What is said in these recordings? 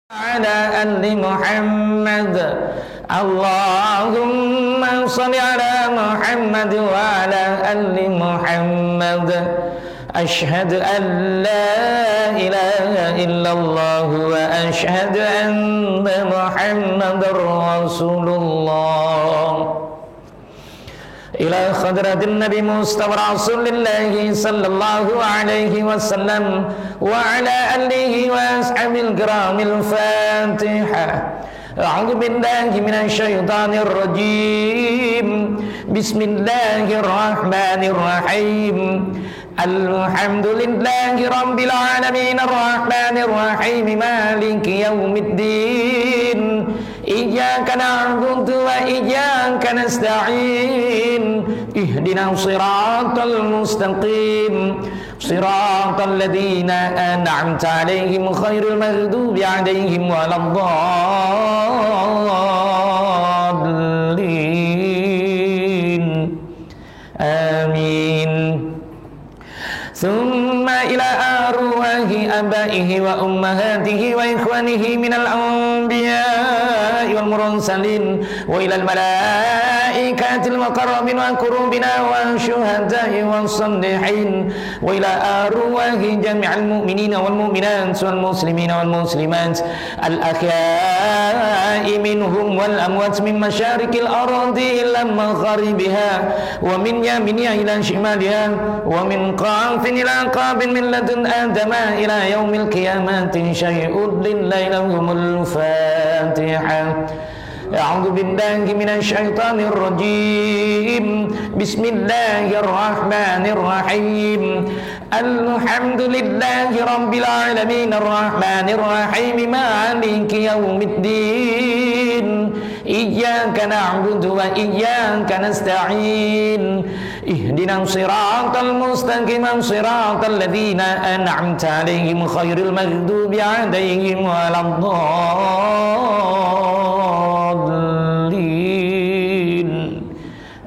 على آل محمد اللهم صل على محمد وعلى آل محمد أشهد أن لا إله إلا الله وأشهد أن محمد رسول الله إلى خضرة النبي مصطفى رسول الله صلى الله عليه وسلم وعلى آله وأصحابه الكرام الفاتحة. أعوذ بالله من الشيطان الرجيم. بسم الله الرحمن الرحيم. الحمد لله رب العالمين الرحمن الرحيم مالك يوم الدين إياك نعبد وإياك نستعين اهدنا الصراط المستقيم صراط الذين أنعمت عليهم غير المغضوب عليهم ولا الضالين آمين. ثم إلى أرواح آبائه وأمهاته وإخوانه من الأنبياء والمرسلين وإلى الملائكة المقربين وكروبنا والشهداء والصالحين وإلى أرواح جميع المؤمنين والمؤمنات والمسلمين والمسلمات الأحياء منهم والأموات من مشارق الأرض إلى مغاربها ومن يمينها إلى شمالها ومن قاف إلى قاب من لدن آدم إلى يوم القيامة شيء لله لهم الفاتحة. أعوذ بالله من الشيطان الرجيم. بسم الله الرحمن الرحيم. الحمد لله رب العالمين الرحمن الرحيم مالك يوم الدين إياك نعبد وإياك نستعين اهدنا الصراط المستقيم صراط الذين أنعمت عليهم غير المغضوب عليهم ولا الضالين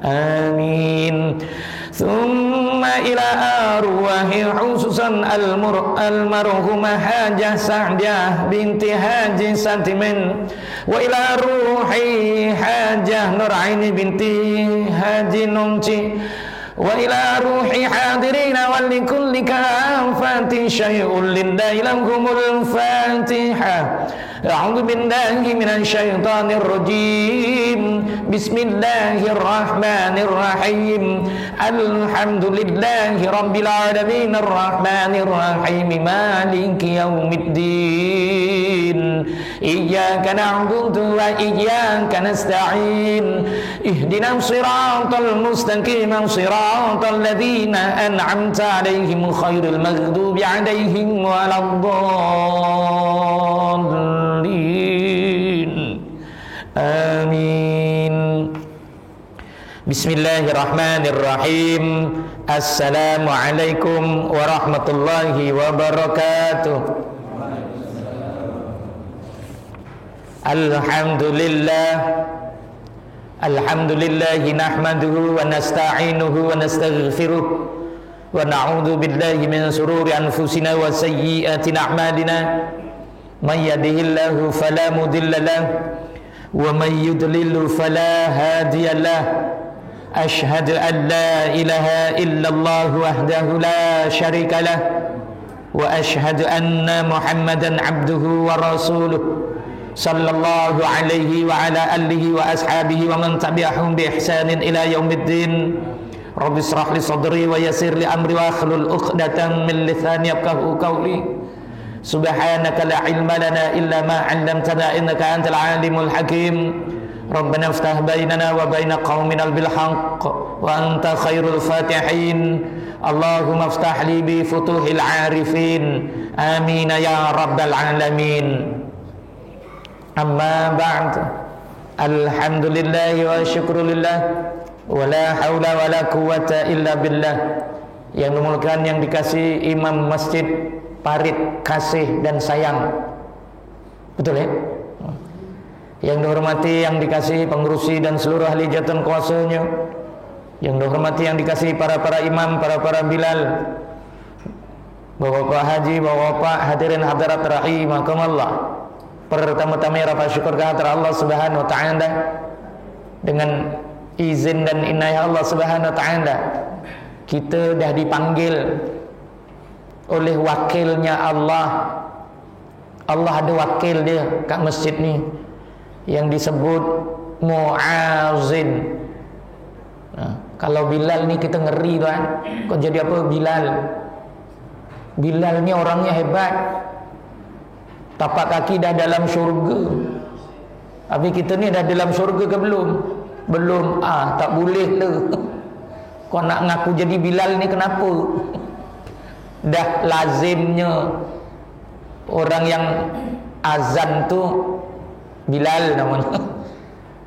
آمين. ثم إلى أرواح خصوصا المرحومة حاجة سعدة بنت حاج ساتمن وإلى روح حاجة نورعين بنت حاج نمتي وإلى روح حاضرين ولكل كافة شيء لله لهم الفاتحة. أعوذ بالله من الشيطان الرجيم. بسم الله الرحمن الرحيم. الحمد لله رب العالمين الرحمن الرحيم مالك يوم الدين إياك نعبد وإياك نستعين اهدنا الصراط المستقيم صراط الذين أنعمت عليهم غير المغضوب عليهم ولا الضالين آمين. بسم الله الرحمن الرحيم. السلام عليكم ورحمة الله وبركاته. Alhamdulillah Alhamdulillah nahmaduhu wa nasta'inuhu wa nastaghfiruh wa na'udzu billahi min shururi anfusina wa sayyiati a'malina may yahdihillahu fala mudilla lahu wa may yudlil fala hadiya lahu ashhadu an la ilaha illallah wahdahu la syarika lahu wa ashhadu anna muhammadan abduhu wa rasuluh sallallahu alaihi wa ala alihi wa ashabihi wa man tabi'ahum bi ihsanin ila yaumiddin. Rabbi israh li sadri wa yassir li amri wa akhlul 'uqdatam min lisani yafqahu qawli. Subhanaka la ilma lana illa ma 'allamtana innaka antal alimul hakim. Rabbana iftah bainana wa baina qaumina bil haqq wa anta khairul fatihin. Allahumma iftah li bi futuhil 'arifin. Amin ya rabbal alamin. Amma ba'd. Alhamdulillah wa syukrulillah wa la hawla wa la quwwata illa billah. Yang dimulakan yang dikasih Imam Masjid Parit kasih dan sayang. Betul ya? Yang dihormati yang dikasih pengurusi dan seluruh ahli jatan kuasanya. Yang dihormati yang dikasih para imam, para bilal, Bapak-bapak haji, bapak-bapak hadirin hadirat rahimakumullah. Pertama-tama rasa syukur kehadirat Allah Subhanahu wa taala dengan izin dan inayah Allah Subhanahu wa taala kita dah dipanggil oleh wakilnya Allah. Allah ada wakil dia kat masjid ni yang disebut muazzin. Kalau Bilal ni kita ngeri tuan. Kau jadi apa Bilal? Bilal ni orangnya hebat. Tapak kaki dah dalam syurga. Tapi kita ni dah dalam syurga ke belum? Belum. Tak boleh lah. Kau nak ngaku jadi Bilal ni kenapa? Dah lazimnya orang yang azan tu Bilal namanya.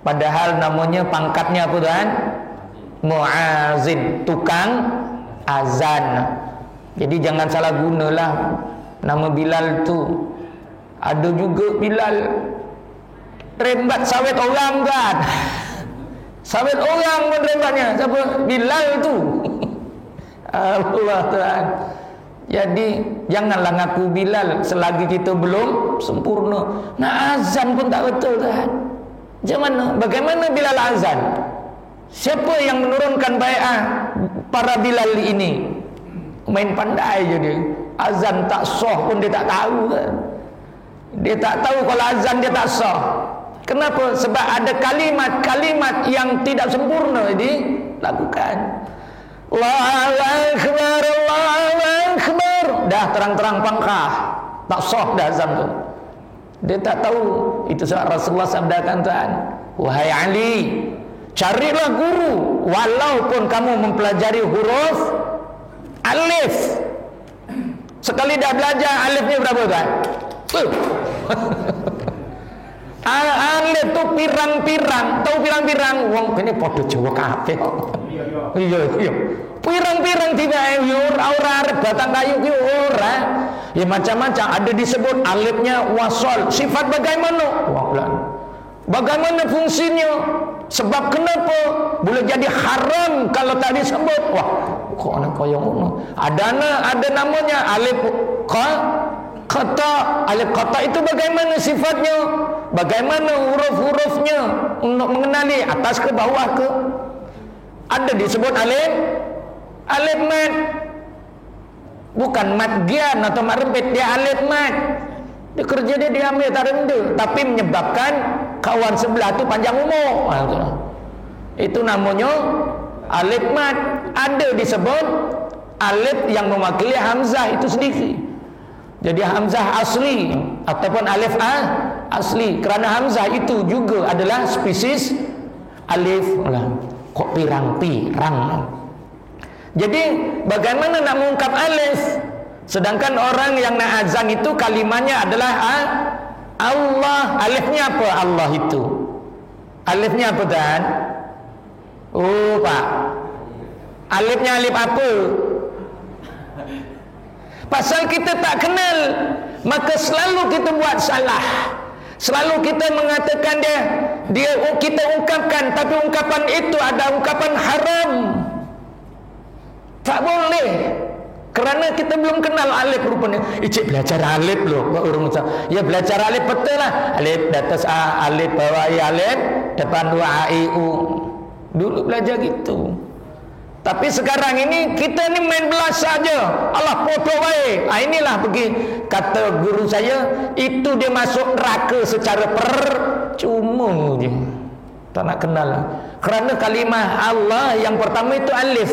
Padahal namanya pangkatnya apa tuan? Muazzin, tukang azan. Jadi jangan salah gunalah nama Bilal tu. Ada juga Bilal rembat sawit orang kan. Sawit orang pun rembatnya. Siapa? Bilal tu. Allah Tuhan. Jadi janganlah ngaku Bilal selagi kita belum sempurna. Nak azan pun tak betul Tuhan. Macam mana? Bagaimana Bilal azan? Siapa yang menurunkan bai'ah para Bilal ini? Main pandai je dia. Azan tak sah pun dia tak tahu kan. Dia tak tahu kalau azan dia tak sah. Kenapa? Sebab ada kalimat-kalimat yang tidak sempurna dilakukan. Allahu Akbar, Allahu Akbar. Dah terang-terang pangkah. Tak sah dah azan tu. Dia tak tahu. Itu sebab Rasulullah sabdakan tuan, wahai Ali, carilah guru walaupun kamu mempelajari huruf alif. Sekali dah belajar alifnya berapa tuan? Alif tu pirang-pirang. Tahu pirang-pirang? Wong kene padha Jawa kabeh. Iya. Pirang-pirang tiba ora arep batang kayu ki ora. Ya macam-macam ada disebut alifnya wasol. Sifat bagaimana? Bagaimana fungsinya? Sebab kenapa boleh jadi haram kalau tak disebut? Wah, kok ana kaya ngono. Ada namanya alif qata. Alif qata itu bagaimana sifatnya? Bagaimana huruf-hurufnya untuk mengenali atas ke bawah ke? Ada disebut alif mat. Bukan mat gian atau mat rempit, dia alif mat. Dia kerja dia diambil tak rendah, tapi menyebabkan kawan sebelah tu panjang umur. Itu namanya alif mat. Ada disebut alif yang mewakili hamzah itu sendiri. Jadi hamzah asli ataupun alif asli. Kerana hamzah itu juga adalah spesies alif. Kok pirang-pirang. Jadi bagaimana nak mengungkap alif? Sedangkan orang yang nak azan itu kalimatnya adalah Allah. Alifnya apa? Allah itu. Alifnya apa kan? Oh Pak, alifnya alif apa? Pasal kita tak kenal, maka selalu kita buat salah. Selalu kita mengatakan kita ungkapkan, tapi ungkapan itu ada ungkapan haram. Tak boleh. Kerana kita belum kenal alif rupanya. Cik belajar alif loh. Orang macam, ya belajar alif betul lah. Alif di atas A, alif bawah I, alif depan dua A, I, U. Dulu belajar gitu. Tapi sekarang ini kita ni main belas saja. Allah podo baik. Inilah pergi kata guru saya, itu dia masuk neraka secara percuma je. Tak nak kenal. Kerana kalimah Allah yang pertama itu alif.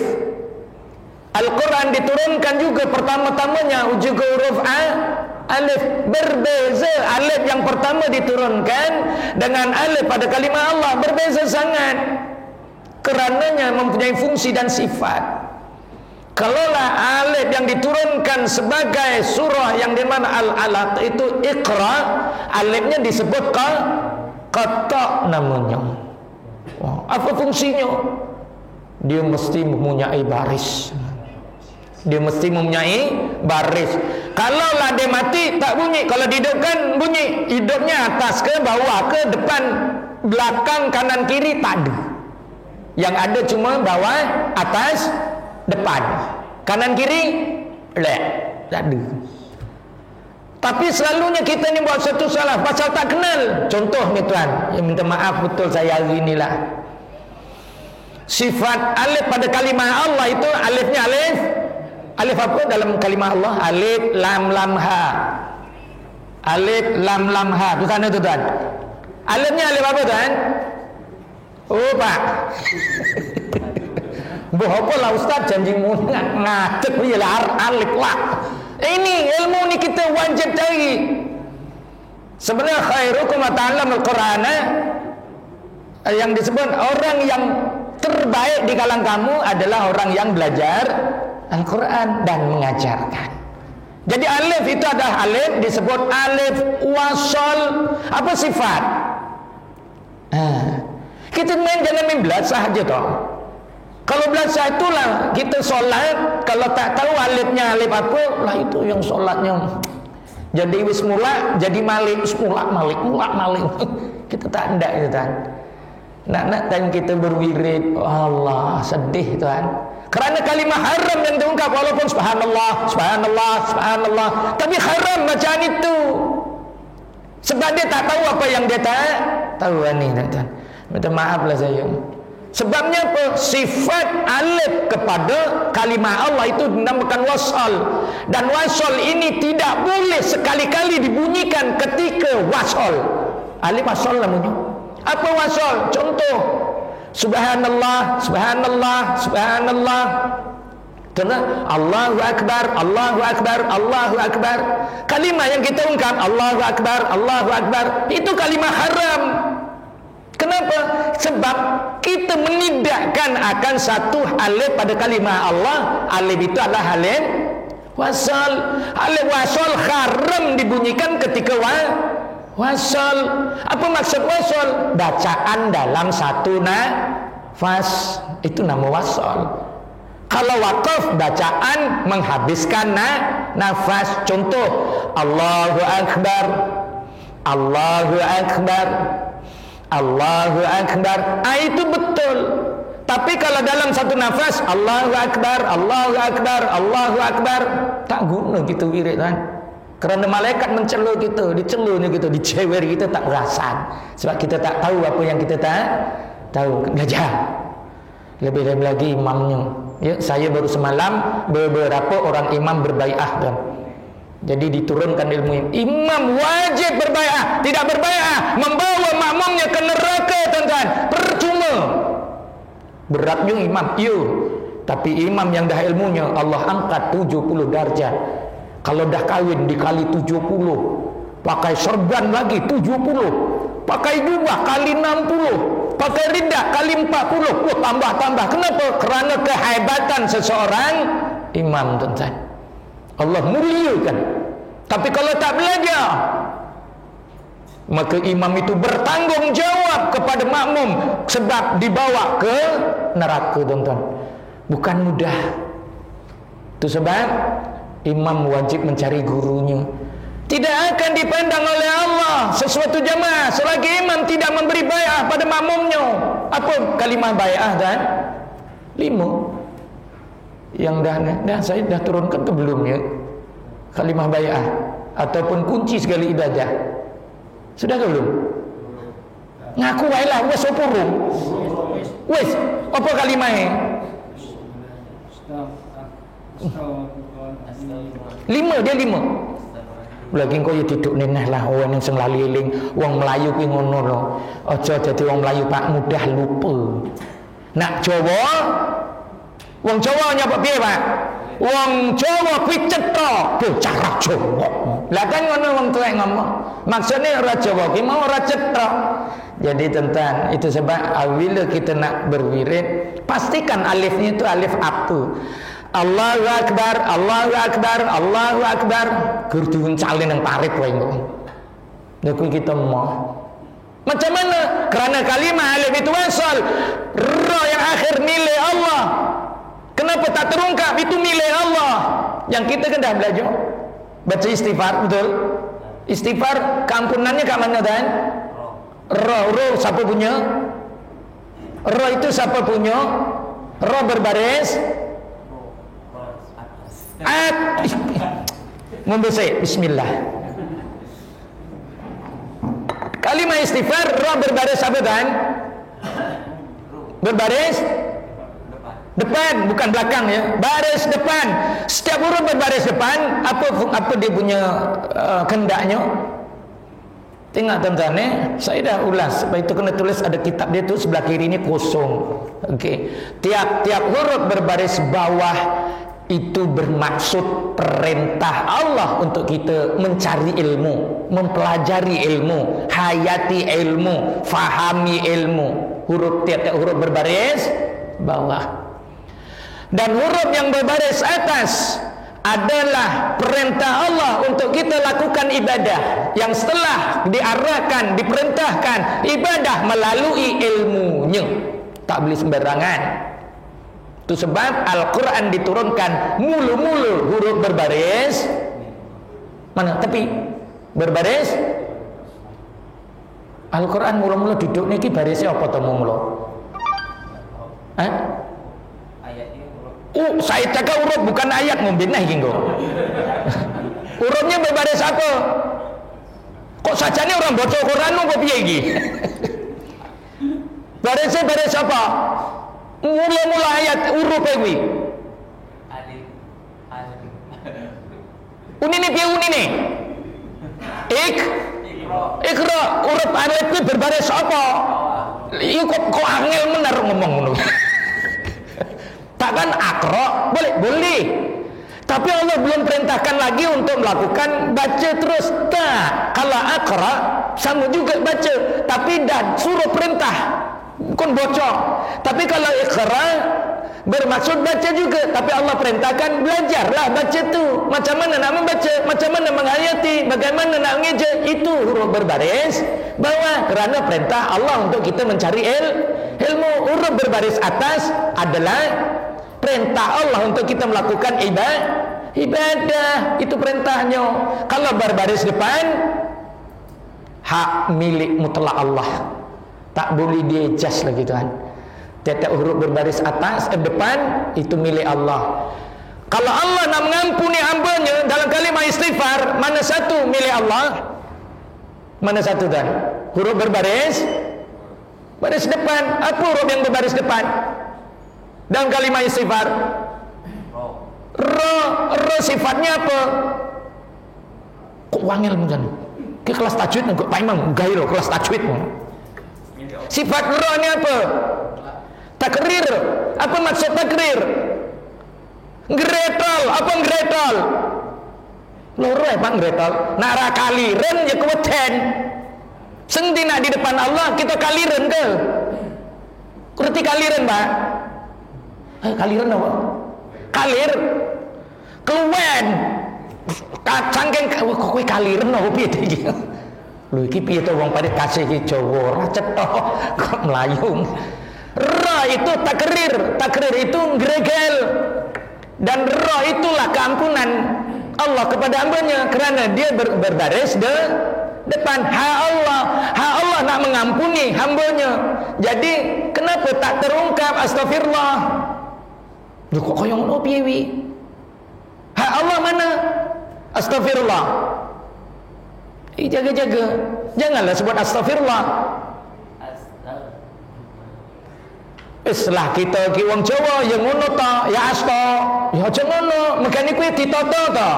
Al-Quran diturunkan juga pertama-tamanya juga huruf alif. Berbeza alif yang pertama diturunkan dengan alif pada kalimah Allah, berbeza sangat. Kerananya mempunyai fungsi dan sifat. Kalaulah alif yang diturunkan sebagai surah yang dimana al-alaq itu Iqra, alifnya disebut qata namanya. Apa fungsinya? Dia mesti mempunyai baris. Dia mesti mempunyai baris. Kalaulah dia mati tak bunyi, kalau dihidupkan bunyi. Hidupnya atas ke bawah ke depan belakang kanan kiri tak ada. Yang ada cuma bawah, atas, depan. Kanan kiri tak ada. Tapi selalunya kita ni buat satu salah pasal tak kenal. Contoh ni tuan, yang minta maaf betul saya hari inilah. Sifat alif pada kalimah Allah itu alifnya alif apa dalam kalimah Allah? Alif lam lam ha. Alif lam lam ha. Tu sana tu tuan. Alifnya alif apa tuan? Oh pak. Berapa lah ustaz janji mu ngadep je lah alif lah. Ini ilmu ni kita wajib cari. Sebenarnya khairukum ta'allamul Qur'ana, yang disebut orang yang terbaik di kalangan kamu adalah orang yang belajar Al-Quran dan mengajarkan. Jadi alif itu adalah alif disebut alif wasol. Apa sifat? Kita jangan main belajar saja toh. Kalau belajar itulah kita solat, kalau tak tahu alifnya alif apa, lah itu yang solatnya jadi wis mula, jadi malik, mula malik. Kita tak hendak itu kan. Nak time kita berwirid, Allah sedih tuan. Kerana kalimah haram yang diungkap walaupun subhanallah, tapi haram bacaan itu. Sebab dia tak tahu apa yang dia tak tahu ni tuan. Minta maaflah saya. Sebabnya apa? Sifat alif kepada kalimah Allah itu dinamakan wasal. Dan wasal ini tidak boleh sekali-kali dibunyikan ketika wasal. Alif wasal namanya. Apa wasal? Contoh, subhanallah, subhanallah, subhanallah. Karena Allahu Akbar, Allahu Akbar, Allahu Akbar. Kalimah yang kita ungkap Allahu Akbar, Allahu Akbar, itu kalimah haram. Kenapa? Sebab kita menidakkan akan satu alif pada kalimah Allah. Alif itu adalah alif wasal. Alif wasal haram dibunyikan ketika wasal. Apa maksud wasal? Bacaan dalam satu nafas. Itu nama wasal. Kalau waqaf, bacaan menghabiskan nafas. Contoh, Allahu Akbar, Allahu Akbar, Allahu Akbar. Itu betul. Tapi kalau dalam satu nafas Allahu Akbar, Allahu Akbar, Allahu Akbar, tak guna kita wirid kan. Kerana malaikat mencela kita, dicelanya kita, dicewer kita tak perasan. Sebab kita tak tahu apa yang kita tak tahu. Belajar. Lebih lagi imamnya. Ya, saya baru semalam beberapa orang imam berbaiah kan. Jadi diturunkan ilmu imam wajib berbaiah. Tidak berbaiah membawa makmumnya ke neraka tuan-tuan. Percuma. Beratnya imam, ya. Tapi imam yang dah ilmunya Allah angkat 70 darjat. Kalau dah kahwin dikali 70, pakai serban lagi 70, pakai jubah kali 60, pakai ridak kali 40. Wah, tambah-tambah. Kenapa? Kerana kehebatan seseorang imam tuan-tuan. Allah muliakan. Tapi kalau tak belajar, maka imam itu bertanggungjawab kepada makmum sebab dibawa ke neraka tuan-tuan. Bukan mudah. Itu sebab imam wajib mencari gurunya. Tidak akan dipandang oleh Allah sesuatu jamaah selagi imam tidak memberi bai'ah pada makmumnya. Apa kalimah bai'ah dan 5 yang dah saya dah turunkan ke belum ya? Kalimah bai'ah ataupun kunci segala ibadah. Sudah ke belum? Ngaku baiklah wes opurung. Wes, apa kalimahnya? 5 dia 5. Lagi kau ya duduk nenah lah orang yang sing lali eling wong Melayu kuwi ngono lho. Aja dadi wong Melayu Pak mudah lupa. Nak Jawa wong Jawa nyapa piye Pak? Wong Jawa kuwi cetha bocah Jawa. Lah kan ngono wong tuwek ngomong. Maksudnya ora Jawa kuwi mau ora cetha. Jadi tentang itu sebab apabila kita nak berwirid pastikan alifnya itu alif apa. Allahu Akbar, Allahu Akbar, Allahu Akbar. Gurduun calin yang tarif wae kok. Nek kita mau. Macam mana? Kerana kalimah alif itu wasal. Ra yang akhir milik Allah. Kenapa tak terungkap itu milik Allah? Yang kita kan dah belajar. Baca istighfar betul? Istighfar keampunannya kat mana kan? Roh siapa punya? Roh itu siapa punya? Roh berbaris membesik bismillah. Kalimah istighfar, ra berbaris apa kan? Berbaris depan, bukan belakang ya. Baris depan. Setiap huruf berbaris depan, apa dia punya kendaknya? Tengok tuan-tuan, saya dah ulas. Sebab itu kena tulis, ada kitab dia tu sebelah kiri ni kosong. Okey. Tiap-tiap huruf berbaris bawah itu bermaksud perintah Allah untuk kita mencari ilmu, mempelajari ilmu, hayati ilmu, fahami ilmu. Tiap-tiap huruf berbaris bawah. Dan huruf yang berbaris atas adalah perintah Allah untuk kita lakukan ibadah, yang setelah diarahkan, diperintahkan ibadah melalui ilmunya. Tak boleh sembarangan. Itu sebab Al-Quran diturunkan mulu-mulu huruf berbaris mana? Tapi berbaris Al-Quran mulu-mulu duduk ni barisnya apa tu mulu? Saya cakap huruf bukan ayat ngombinah ginggo. Hurufnya berbaris apa? Kok sajane orang baca Quran kok piye iki? Barisnya baris apa? Mula-mula ayat huruf kuwi. Alif. Unine piye unine? Ikra. Huruf alif kuwi berbaris apa? Iku kok angel bener ngomong ngono. Takkan akra boleh, tapi Allah belum perintahkan lagi untuk melakukan baca terus. Tak, kalau akra sama juga baca, tapi dah suruh perintah kon bocor. Tapi kalau ikra bermaksud baca juga, tapi Allah perintahkan belajarlah baca tu. Macam mana nak membaca, macam mana menghayati, bagaimana nak mengeja, itu huruf berbaris bawah kerana perintah Allah untuk kita mencari ilmu. Huruf berbaris atas adalah perintah Allah untuk kita melakukan ibadah. Itu perintahnya. Kalau berbaris depan, hak milik mutlak Allah, tak boleh diejas lagi tuan. Tiap-tiap huruf berbaris atas depan itu milik Allah. Kalau Allah nak mengampuni hambanya dalam kalimah istighfar, mana satu milik Allah, mana satu tuan? Huruf berbaris baris depan. Apa huruf yang berbaris depan dalam kalimah istighfar? Ra sifatnya apa? Kok wangel macam ke kelas tajwid kok Pak Imam gairo kelas tajwid. Sifat ra ni apa? Takrir. Apa maksud takrir? Ngretol. Apa ngretol? Loro Pak ngretol. Nak ra kaliren ya keweden. Sing nak di depan Allah kita kaliren ke? Ngerti kaliren, Pak? Kaliran apa? Kalir keluwen cangkeng kowe kaliran apa piye iki? Lho iki piye to wong pada kasih iki Jawa ora cetok kok Melayu. Ra itu takrir itu gregel. Dan ra itulah keampunan Allah kepada hambanya kerana dia berbaris depan. Hak Allah nak mengampuni hambanya. Jadi kenapa tak terungkap astagfirullah? Loh kok koyo ngono piye wi? Hak Allah mana? Astagfirullah. Jaga-jaga. Janganlah sebut astagfirullah. Islah kita ki wong Jawa ya ngono ta, ya asta. Ya aja ngono, mengkene kuwi ditata ta.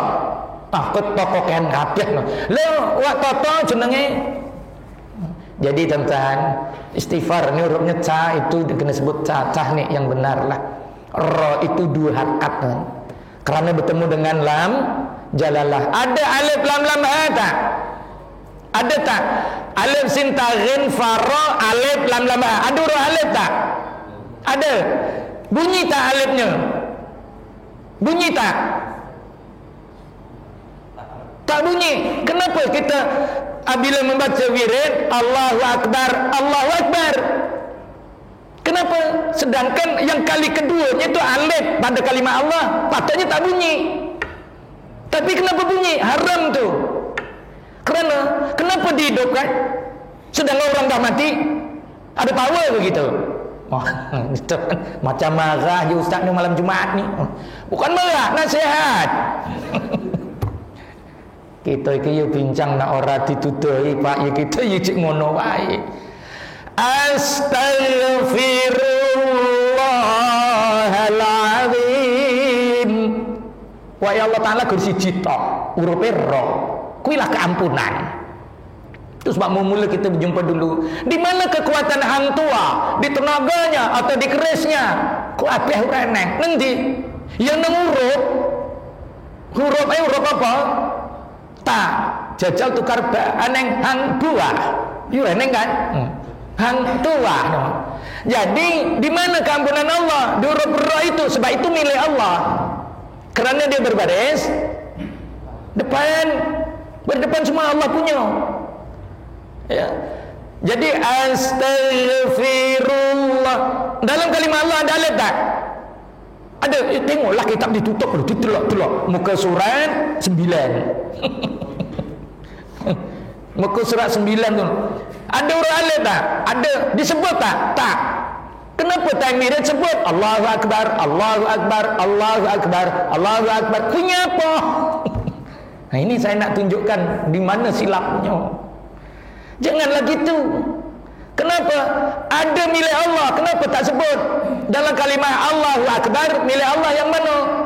Takut toko kan kabeh. Lho, wak tata jenenge. Jadi teman-teman, istighfar ni hurufnya ca itu kena sebut cacah nih yang benar lah. Ra itu 2 harakat kan? Kerana bertemu dengan lam jalalah. Ada alif lam ha tak? Ada tak? Alif sin ta ghin fa ra alif lam ha. Ada huruf alif tak? Ada. Bunyi tak alifnya? Bunyi tak? Tak bunyi. Kenapa kita apabila membaca wirid Allahu Akbar, Allahu Akbar? Kenapa? Sedangkan yang kali keduanya itu alif pada kalimat Allah, patutnya tak bunyi. Tapi kenapa bunyi? Haram tu. Kerana kenapa dihidupkan? Sedangkan orang dah mati, ada power begitu. Oh, itu kan macam marah je ustaz ni malam Jumaat ni. Bukan marah, nasihat. Kita iki yo bincang nak ora dituduhi Pak, ya kita yo cek ngono wae. Astaghfirullahaladzim. Wa ya Allah Ta'ala gur siji tok, urupe ro. Kuwi lah keampunan. Terus Pak mulai kita berjumpa dulu. Di mana kekuatan hang tua? Di tenaganya atau di kerisnya? Ku apeh ora eneng. Nendi? Ya nang huruf. Huruf apa? Ta. Jajal tukar ba aneng hang tua. Yo eneng kan? Hang tua. Jadi di mana keampunan Allah? Di huruf ra itu, sebab itu milik Allah. Kerana dia berbaris depan, berdepan semua Allah punya. Ya. Jadi astaghfirullah. Dalam kalimah Allah ada alif tak? Ada. Tengoklah kitab ditutup dulu, ditelok. Muka surat 9. Muka surat 9 tu. Ada huruf alif tak? Ada. Disebut tak? Tak. Kenapa takbir disebut Allahu Akbar, Allahu Akbar, Allahu Akbar, Allahu Akbar? Punya apa? Nah, ini saya nak tunjukkan di mana silapnya. Janganlah gitu. Kenapa? Ada milik Allah, kenapa tak sebut? Dalam kalimah Allahu Akbar, milik Allah yang mana?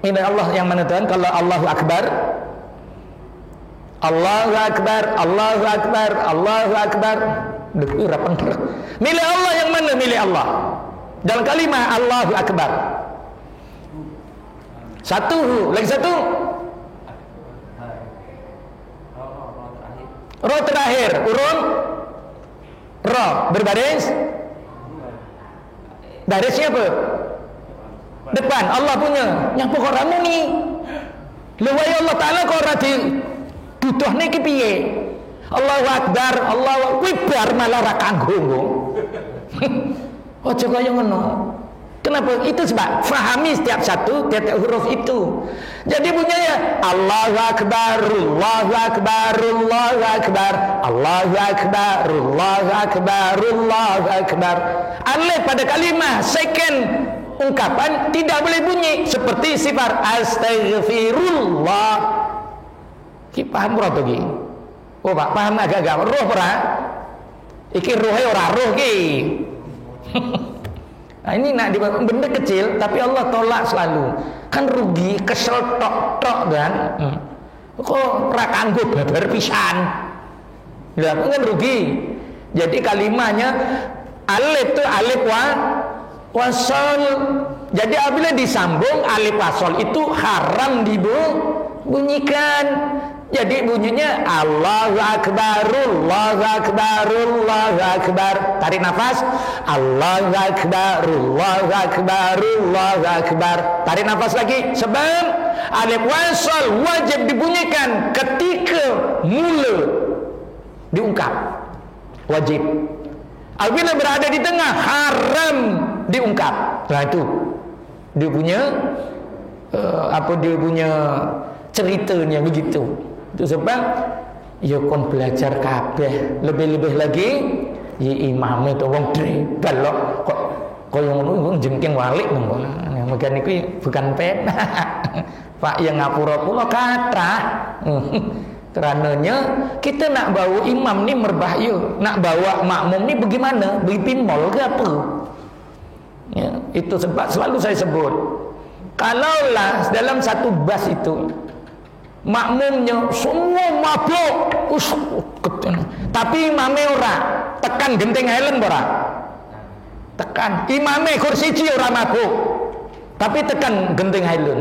Milik Allah yang mana tuan? Kalau Allahu Akbar, Allahu Akbar, Allahu Akbar, Allahu Akbar. Milik Allah yang mana milik Allah? Dalam kalimah Allahu Akbar. Satu, lagi satu. Ro terakhir, urun ro berbaris. Barisnya apa? Depan Allah punya. Yang pokok ramu ni. Lewai Allah Ta'ala kau rati butuh ni ke piye? Allahu Akbar, Allahu Akbar malah ra kanggo. Ojo kaya ngono. Kenapa? Itu sebab fahami setiap satu tiap huruf itu. Jadi bunyinya Allahu Akbar, Allahu Akbar, Allahu Akbar, Allahu Akbar, Allahu Akbar, Allahu Akbar. Alif pada kalimah second ungkapan tidak boleh bunyi seperti sifat astaghfirullah. Ki paham ora to ki? Oh Pak, paham agak-agak roh ora? Iki rohe ora roh ki. Nah, ini nak benda kecil tapi Allah tolak selalu. Kan rugi, kesel tok kan. Kok ra kanggo babar pisan. Lah kan rugi. Jadi kalimahnya alif itu alif wasal. Jadi apabila disambung alif wasal itu haram dibunyikan. Jadi bunyinya Allahu Akbar, Allahu Akbar, Allahu Akbar. Tarik nafas. Allahu Akbar, Allahu Akbar, Allahu Akbar. Tarik nafas lagi. Sebab alif wasal wajib dibunyikan ketika mula diungkap. Wajib. Apabila berada di tengah haram diungkap. Nah itu dia punya dia punya ceritanya begitu. Itu sebab ya kon belajar kabeh, lebih-lebih lagi ya imam itu wong dribal kok kaya ngono wong jengking walik ngono. Maka niku bukan pena. Pak yang ngapura pula kathah. Kerananya kita nak bawa imam ni berbahaya, nak bawa makmum ni bagaimana? Bagi pinball ke apa? Ya, itu sebab selalu saya sebut. Kalaulah dalam satu bas itu makmumnya semua mabuk, tapi imame ora tekan genting Helen ora tekan imame kursi ora mabuk tapi tekan genting Helen,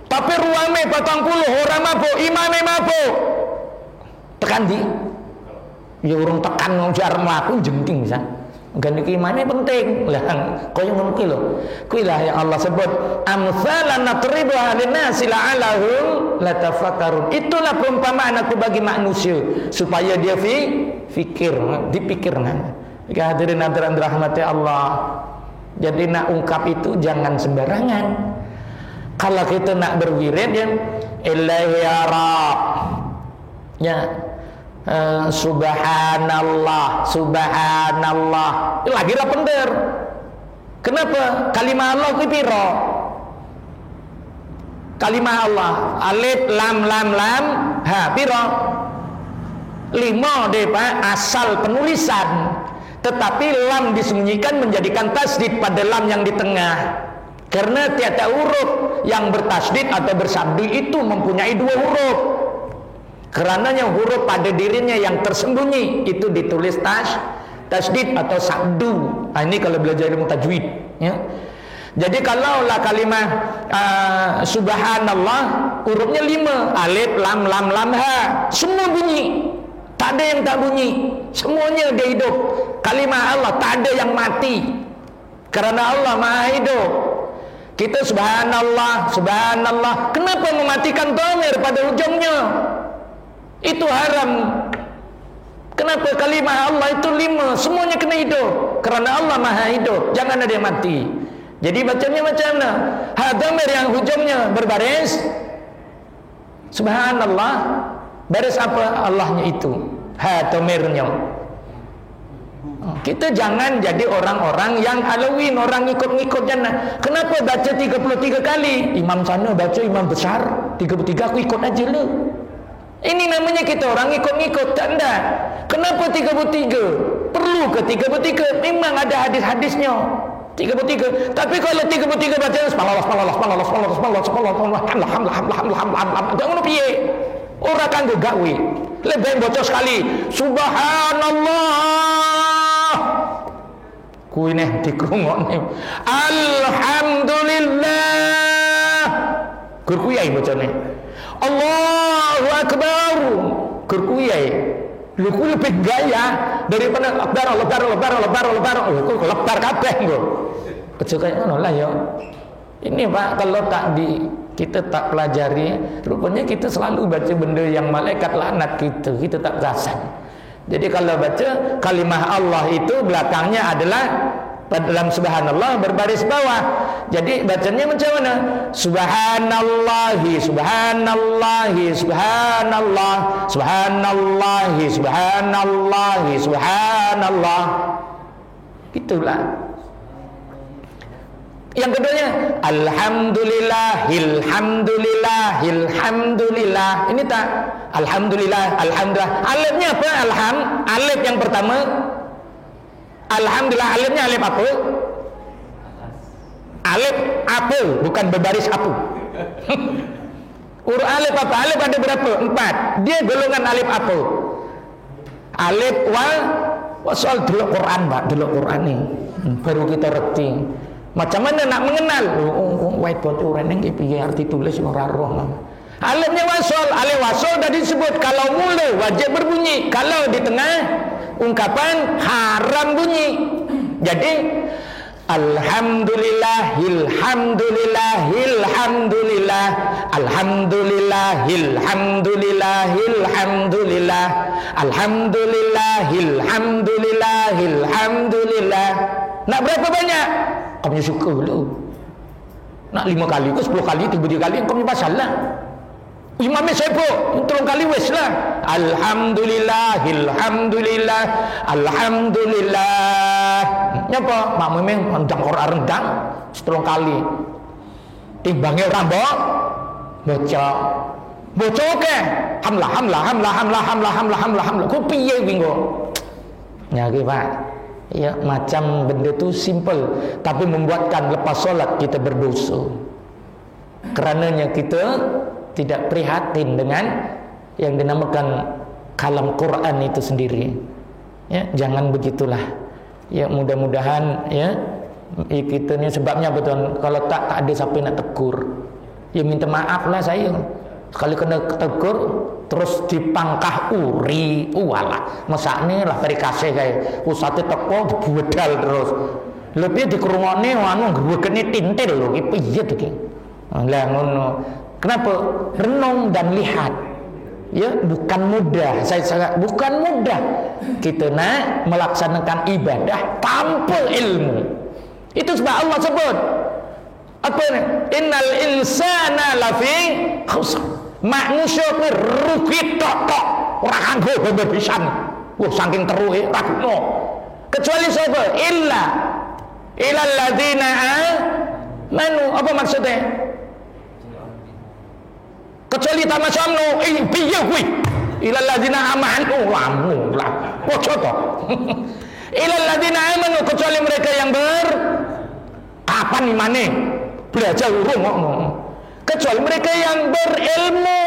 tapi ruame 40 ora mabuk imame mabuk tekan di ya urung tekan ngejar mlaku jengking bisa. Gan iki imane penting. Lah koyo ngono ki lho. Kuwi lah yang Allah sebut amsalan natribuha linnasi la'allahum latafakkarun. Itulah perumpamaan aku bagi manusia supaya dia fikir, dipikirkan. Jika hadirin hadirin rahmati Allah. Jadi nak ungkap itu jangan sembarangan. Kalau kita nak berwirid ya ilahi ya Rabb. Ya subhanallah, subhanallah. Lagi ra bener. Kenapa? Kalimah Allah ku piro? kalimah Allah alif lam lam lam ha piro 5 deh Pak asal penulisan, tetapi lam disembunyikan menjadikan tasdid pada lam yang di tengah, karena tiap-tiap huruf yang bertasdid atau bersabdi itu mempunyai 2 huruf. Karenanya huruf pada dirinya yang tersembunyi itu ditulis tasdid atau sabdu. Nah, ini kalau belajar ilmu tajwid ya. Jadi kalaulah kalimah subhanallah hurufnya 5 alif lam lam lam ha semua bunyi, tak ada yang tak bunyi, semuanya dia hidup. Kalimah Allah tak ada yang mati, karena Allah maha hidup. Kita subhanallah subhanallah, kenapa mematikan dhamir pada ujungnya? Itu haram. Kenapa kalimah Allah itu 5 semuanya kena hidup? Karena Allah maha hidup, jangan ada yang mati. Jadi bacanya macam mana? Ha dhamir yang hujungnya berbaris subhanallah, baris apa? Allahnya itu, ha dhamirnya. Kita jangan jadi orang-orang yang Halloween, orang ngikut-ngikut jannah. Kenapa baca 33 kali? Imam sana baca imam besar 33, aku ikut aja lah. Ini namanya kita orang ngikut-ngikut. Tak ada. Kenapa 33? Perlu ke 33? Memang ada hadis-hadisnya 33. Tapi kalau 33 baca alhamdulillah, jangan piye. Ora kanggo gawe. Lebih bocor sekali. Subhanallah. Kuwi dikrungokne. Alhamdulillah. Gur kuwi ae bocone. Allahu akbar. Gur kuwi ae. Lho kuwi lebih gaya daripada lebar. Kok lebar kabeh engko. Aja kaya ngono lah ya. Ini Pak, kalau kita tak pelajari, rupanya kita selalu baca benda yang malaikat laknat kita tak perasan. Jadi kalau baca kalimah Allah itu belakangnya adalah dalam subhanallah berbaris bawah. Jadi bacanya macam mana? Subhanallahi subhanallahi subhanallah subhanallahi subhanallahi subhanallah. Itulah. Yang keduanya alhamdulillah. Ini tak alhamdulillah. Alifnya apa? Alif yang pertama. Alhamdulillah, alifnya alif apa? Alif apa? Bukan berbaris apa. Huruf alif apa? Alif ada berapa? 4. Dia golongan alif apa? Alif wasal dulu Quran, Pak. Dulu Quran ini baru kita reti. Macam mana nak mengenal? Whiteboard orang yang piye arti tulis ora roh. Alifnya wasal, alif wasal dah disebut kalau mula wajib berbunyi, kalau di tengah ungkapan haram bunyi. Jadi alhamdulillah nak berapa banyak? Kau punya suka dulu. Nak 5 kali ke 10 kali 3 kali kau punya pasal lah. Imamnya siapa? 3 kali wes lah. Alhamdulillah. Nyapa? Mak memang rendang Quran rendang 3 kali. Timbangnya orang baca ke? Hamlah. Kau piye bingo? Ya ke Pak? Ya, macam benda tu simple, tapi membuatkan lepas solat kita berdosa. Kerananya kita tidak prihatin dengan yang dinamakan kalam Quran itu sendiri. Ya, jangan begitulah. Ya, mudah-mudahan ya kita ni sebabnya betul. Kalau tak ada siapa nak tegur. Ya minta maaf lah saya. Sekali kena tegur terus dipangkah uri, walah mesakne lah dari kasih kayak pusate teko dibedal terus. Lebih dikrungokne anu gregene tintil lho iki piye to iki. Lah ngono. Kenapa? Renung dan lihat. Ya, bukan mudah. Bukan mudah kita nak melaksanakan ibadah tanpa ilmu. Itu sebab Allah sebut apa ni? Innal insana lafi khusr. Manusia ni rugi tok ora kanggo bebesan. Wah saking teruke ra guna. Kecuali siapa? Illal ladzina amanu. Apa maksudnya? kecuali tamasyamu piye kuwi ilal ladzina amanu lamu lah ojo to ilal ladzina amanu kecuali mereka yang kapan imane belajar urung kecuali mereka yang berilmu.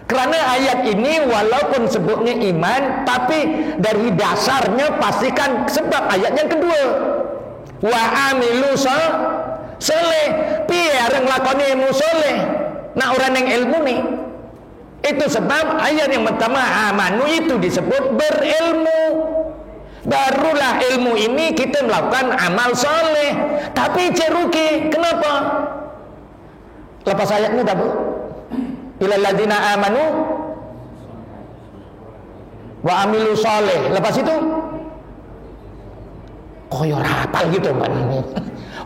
Karena ayat ini walaupun sebutnya iman, tapi dari dasarnya pastikan sebab ayat yang kedua. Wa amilu soleh, piye areng lakoni ilmu soleh. Nah orang yang ilmu nih, itu sebab ayat yang pertama amanu itu disebut berilmu. Barulah ilmu ini kita melakukan amal soleh. Tapi ceruki, kenapa? Lepas ayatnya tak bu? Ilal ladzina amanu wa amilu soleh. Lepas itu koyor hafal gitu Pak.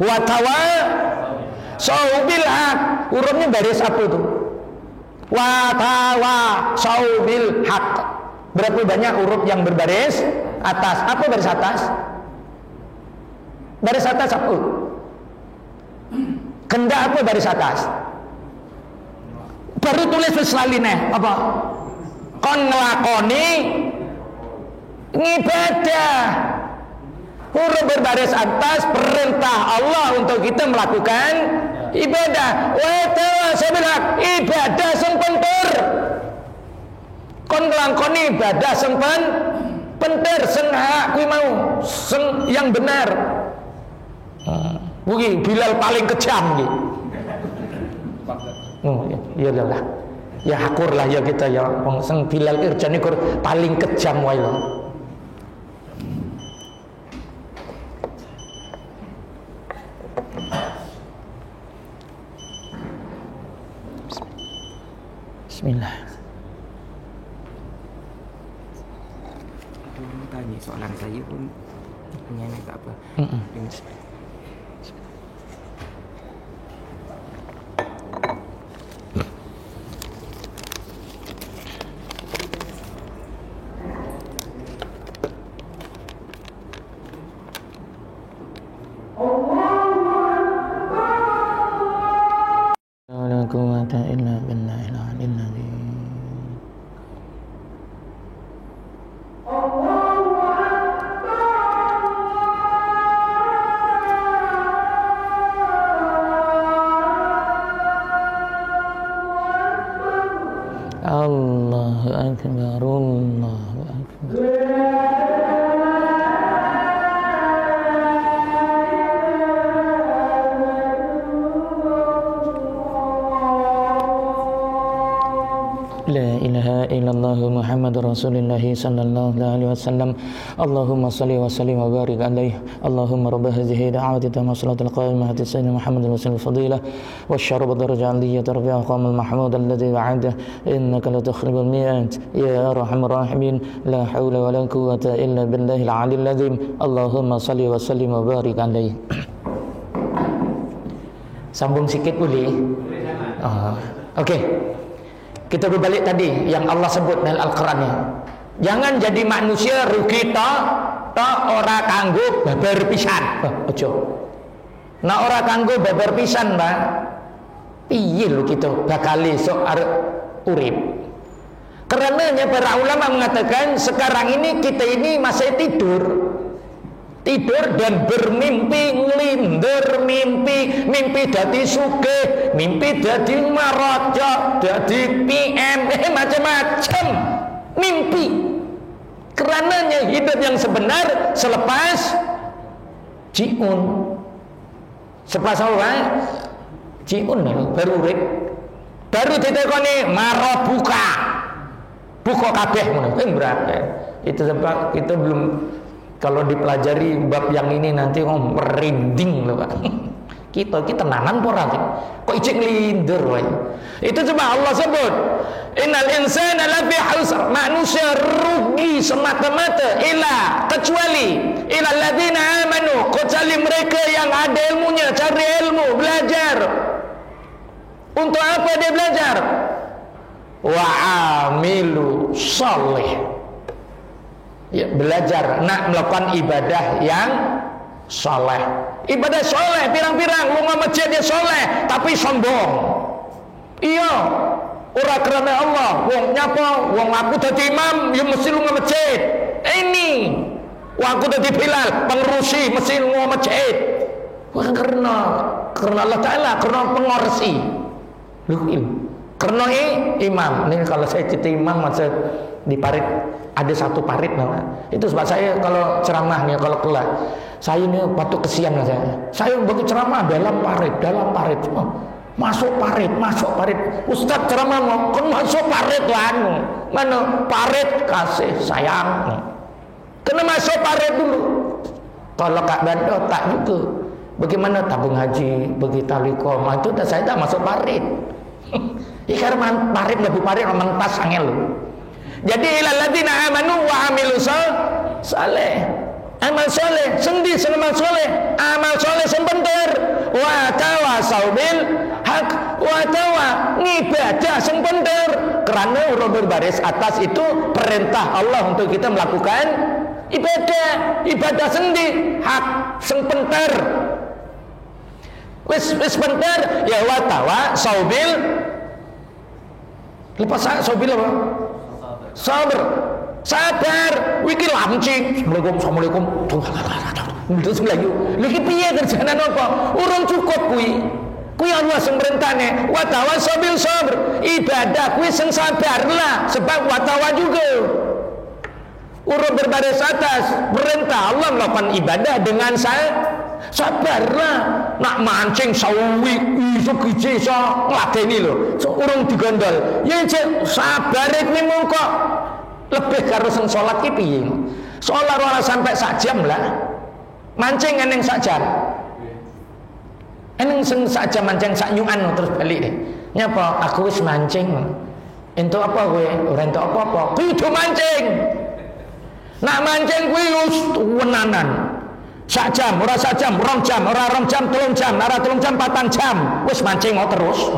Wa tawasau bil haq. Hurufnya baris apa itu? Wa tawasau bil haq. Berapa banyak huruf yang berbaris atas? Apa baris atas? Baris atas apa? Kendak apa baris atas? Baru tulis sesaline apa? Kon ngelakoni ngibadah. Huruf berbaris atas perintah Allah untuk kita melakukan ibadah. Wa tawasau bil haq, ibadah sing penting. Kon ngelakoni ibadah sing penting, sing hak kuwi mau, sing yang benar. Kuwi Bilal paling kejam iki. Oh ya lah. Ya hakur lah ya kita ya wong sing Bilal kerjane paling kejam wae lho. Bismillah. Aku tanya soalan saya pun punya tak apa. La quwwata illa billahil aliyyil azim. Allahu akbar, Allahu akbar. La ilaha illallah Muhammadur Rasulullah sallallahu alaihi wasallam. Allahumma salli wa sallim wa barik alaihi. Allahumma rabb hadhihi da'wati tamma salatul qa'imah sayyidina Muhammadin wasallam fadilah wa syarab darajat aliyah tarbiya qamul mahmud alladhi wa'ada innaka la tukhribul mi'at ya arhamar rahimin la haula wa la quwwata illa billahil aliyyil azim. Allahumma salli wa sallim wa barik alaihi. Sambung sikit boleh? Okey. Kita berbalik tadi yang Allah sebut dalam Al-Qurannya. Jangan jadi manusia rugi tak ora kanggo babar pisan. Ojo. Nah ora kanggo babar pisan, Mbak. Piye lho kita bakal esuk arep urip. Karenanya para ulama mengatakan sekarang ini kita ini masih tidur dan bermimpi ngelindur, mimpi dadi sugih, mimpi dadi maraja, dadi PM, macam-macam mimpi. Karenanya hidup yang sebenar selepas jiun. Selepas apa? Jiun baru urip. Baru ditekoni maro buka kabeh ngono. Berapa? Itu sebab kita belum. Kalau dipelajari bab yang ini nanti merinding loh Pak. Kita nanan pora kok ijek ngelindur wae. Itu coba Allah sebut, innal insana lafi khusr, manusia rugi semata-mata kecuali ilal ladzina amanu, kecuali mereka yang ada ilmunya, cari ilmu, belajar. Untuk apa dia belajar? Wa amilu sholih. Ya, belajar nak melakukan ibadah yang soleh. Ibadah soleh pirang-pirang lu nggak masjid dia soleh tapi sombong. Iya, Ora kerana Allah. Wong nyapa? Wong aku dadi imam, ya mesti lunga masjid. Ini. Wong aku dadi Bilal, pengerusi mesti lunga masjid. Bukan karena Allah Ta'ala, karena pengorsi. Karena imam. Ini kalau saya cerita imam, maksud di parit ada satu parit itu sebab saya kalau ceramah nih, kalau kelas saya ini patut kesian saya bagi ceramah dalam parit masuk parit Ustaz ceramah mau kan masuk parit lah mana parit kasih sayang kena masuk parit dulu. Kalau Kak Bando tak juga bagaimana tabung haji bagi talikom itu saya tak masuk parit ikan parit lebih parit mentas angel lu. Jadi ilal ladzina amanu wa amilus saleh. Amal soleh, sendi amal soleh, amal soleh sempenter. Wa tawasau bil haq, wa tawa ngibadah sempenter. Kerana urut berbaris atas itu perintah Allah untuk kita melakukan ibadah sendi, hak sempenter. Wis penter ya wa tawa saubil. Lepas saubil apa? Sabar wiki lamci Assalamualaikum terus Melayu lagi piye kerjaan apa urung cukup kui Allah sing merintahne wa tawasabil sabr ibadah kui sing sabar lah sebab wa tawa juga urut berbaris atas perintah Allah melakukan ibadah dengan sabarlah nak mancing sawi iso kije iso ngladeni lho urung digondol ya cek sabar kuwi mongko lebih karo sing salat ki piye salat ora sampai sak jam lah mancing eneng sak jam eneng sing sak jam mancing sak nyukan terus balik deh nyapa aku wis mancing entuk apa kowe ora entuk apa-apa kudu mancing nak mancing kuwi wis wenanan sak jam, ora sak jam, rong jam, ora rong jam, telung jam, ora telung jam, 4 jam, wis mancing mau terus.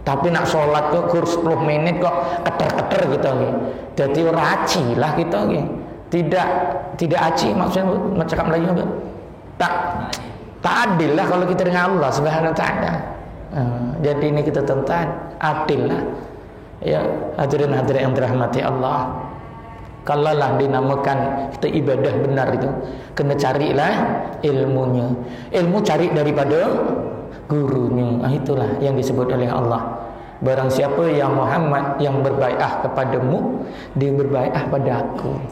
Tapi nak sholat kok kur 10 menit kok keter-keter gitu nggih. Dadi ora aji lah kita nggih. Tidak aji maksudnya macam Melayu enggak? Tak adil lah kalau kita dengan Allah Subhanahu wa taala. Jadi ini kita tentang adil lah. Ya, hadirin-hadirin yang dirahmati Allah. Kalau lah dinamakan kita ibadah benar itu, kena carilah ilmunya. Ilmu cari daripada gurunya. Itulah yang disebut oleh Allah. Barang siapa yang Muhammad yang berbai'ah kepadamu, dia berbai'ah pada aku.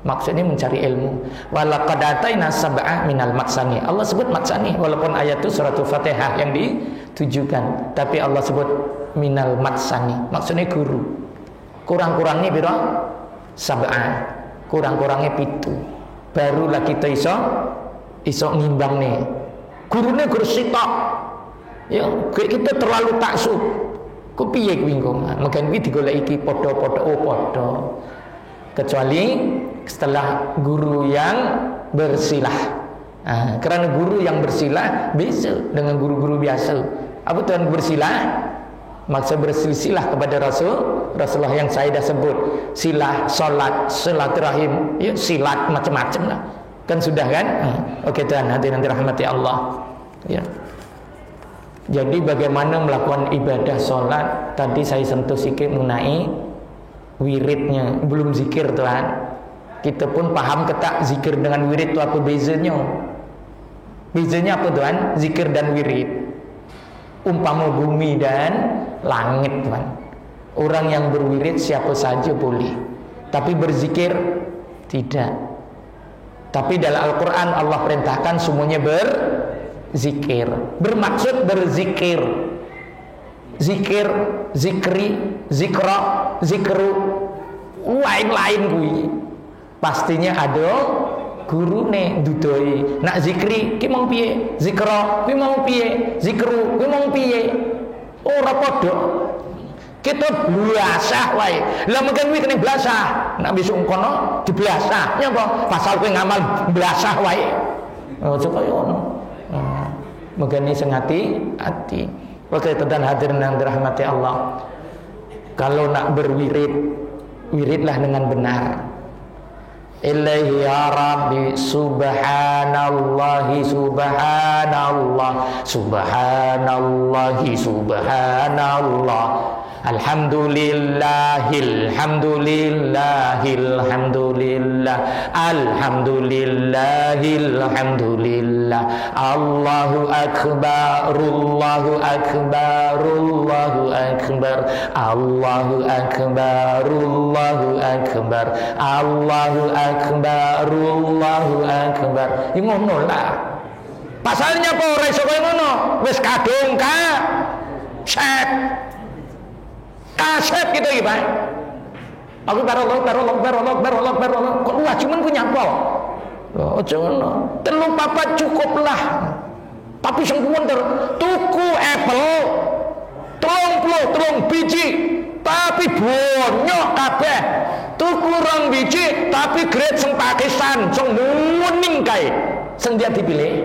Maksudnya mencari ilmu. Walaqad ataina sab'a minal maksani. Allah sebut maksani walaupun ayat itu suratul Fatihah yang ditujukan, tapi Allah sebut minal maksani. Maksudnya guru. Kurang-kurangnya piro? Sab'ah, kurang-kurangnya 7. Barulah kita iso ngimbang nih. Gurunya guru sitok. Ya, kita terlalu taksub. Ku piye kuwi engko? Mungkin kuwi digoleki padha-padha kecuali setelah guru yang bersilah. Karena guru yang bersilah beza dengan guru-guru biasa. Apa tuan bersilah? Maksud bersilsilah kepada Rasulullah yang saya dah sebut, silah, solat, silaturahim, ya, silat macam-macam lah. Kan sudah kan? Oke tuan, nanti rahmati Allah. Ya. Jadi bagaimana melakukan ibadah solat? Tadi saya sentuh sikit mengenai wiridnya, belum zikir tuan. Kita pun paham ketak zikir dengan wirid itu apa bezanya? Bezanya apa tuan? Zikir dan wirid. Umpama bumi dan langit tuan. Orang yang berwirid siapa saja boleh, tapi berzikir tidak. Tapi dalam Al-Quran Allah perintahkan semuanya berzikir. Bermaksud berzikir. Zikir, zikri, zikra, zikru, lain-lain kuwi. Pastinya ada gurune dudoi. Nak zikri ki mong piye? Zikra ki mong piye? Zikru ki mong piye? Ora padha. Kita blasah wae. Lah mungkin kuwi kene blasah. Nak besok kono diblasah. Nyapa? Pasal kowe ngamal blasah wae. Oh, supaya ngono. Mungkin sing hati. Oke, tenan hadirin yang dirahmati Allah. Kalau nak berwirid, wiridlah dengan benar. Ilaihi ya Rabbi subhanallahi subhanallah subhanallahi subhanallah Alhamdulillahil hamdulillahil hamdulillah alhamdulillahil hamdulillah Allahu akbar Allahu akbar Allahu akbar Allahu akbar Allahu akbar Allahu akbar Allahu akbar. Iki ngono lah. Pasalnya apa ora iso koyo ngono? Wis kadung ka kaset gitu iki, Pak. Aku barolok kok lu cuman punya apa? Oh, jangan. 3-4 cukup lah. Tapi sing kuwender tuku apple 33 biji tapi bonyok kabeh. Tuku 2 biji tapi grade sing Pakistan, sing muning kae. Sing dia dipilih.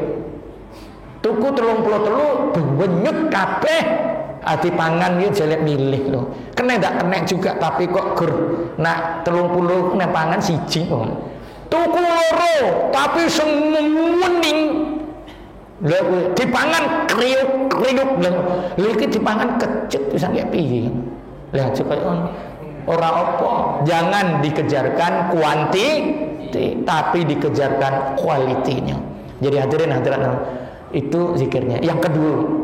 Tuku 33 bonyok kabeh. Ati pangan yo jelek milih lho. Kena ndak kena juga tapi kok gur nak 30 nek pangan siji kok. Tuku 2 tapi semuning. Lha dipangan kriuk-kriuk lho. Lha iki dipangan kecut bisa kayak piye. Lah coba ora apa. Jangan dikejarkan kuantiti tapi dikejarkan kualitinya. Jadi hadirin hadirat itu zikirnya. Yang kedua,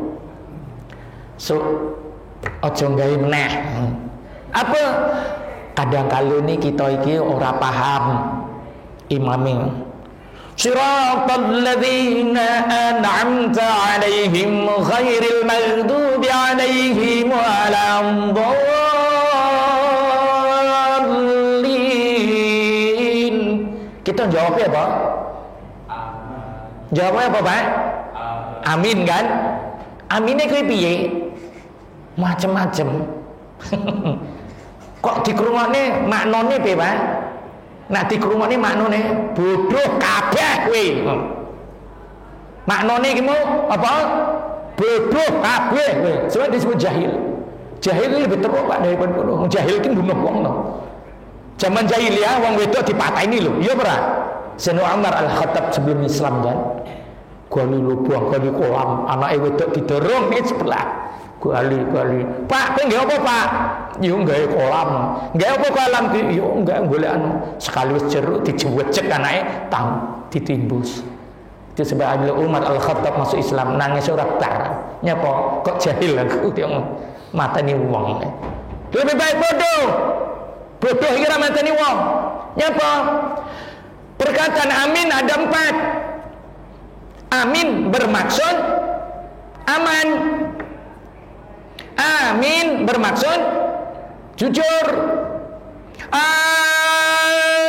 ojo gawe meneh. Apa kadang-kala ini kita iki ora paham imame. Siratal ladzina an'amta 'alaihim ghairil maghdubi 'alaihim waladdallin. Kita jawabnya apa? Jawabnya apa, Pak? Amin kan? Aminnya kuwi piye? Macem-macem. Kok dikrungokne maknane piye, Pak? Nek dikrungokne maknane bodoh kabeh kowe. Maknane iki mau apa? Bodoh kabeh kowe. Sebab disebut jahil. Jahil lebih teruk Pak daripada bodoh. Jahil ki mbunuh wong no. Zaman jahiliyah wong wedok dipateni lho. Iya ora? Sayyidina Umar Al-Khattab sebelum Islam kan. Gali lubang, gali kolam, anake wedok didorong nih sebelah. Gali. Pak, kowe nggih apa, Pak? Yo nggawe kolam. Nggawe apa kolam? Yo enggak golek anu. Sekali wis jeruk dijewecek anake ditimbus. Itu sebab Sayyidina Umar Al-Khattab masuk Islam nangis ora bar. Nyapa? Kok jahil aku dia mateni wong. Lebih baik bodoh. Bodoh iki ora mateni wong. Nyapa? Perkataan amin ada 4. Amin bermaksud aman. Amin bermaksud jujur.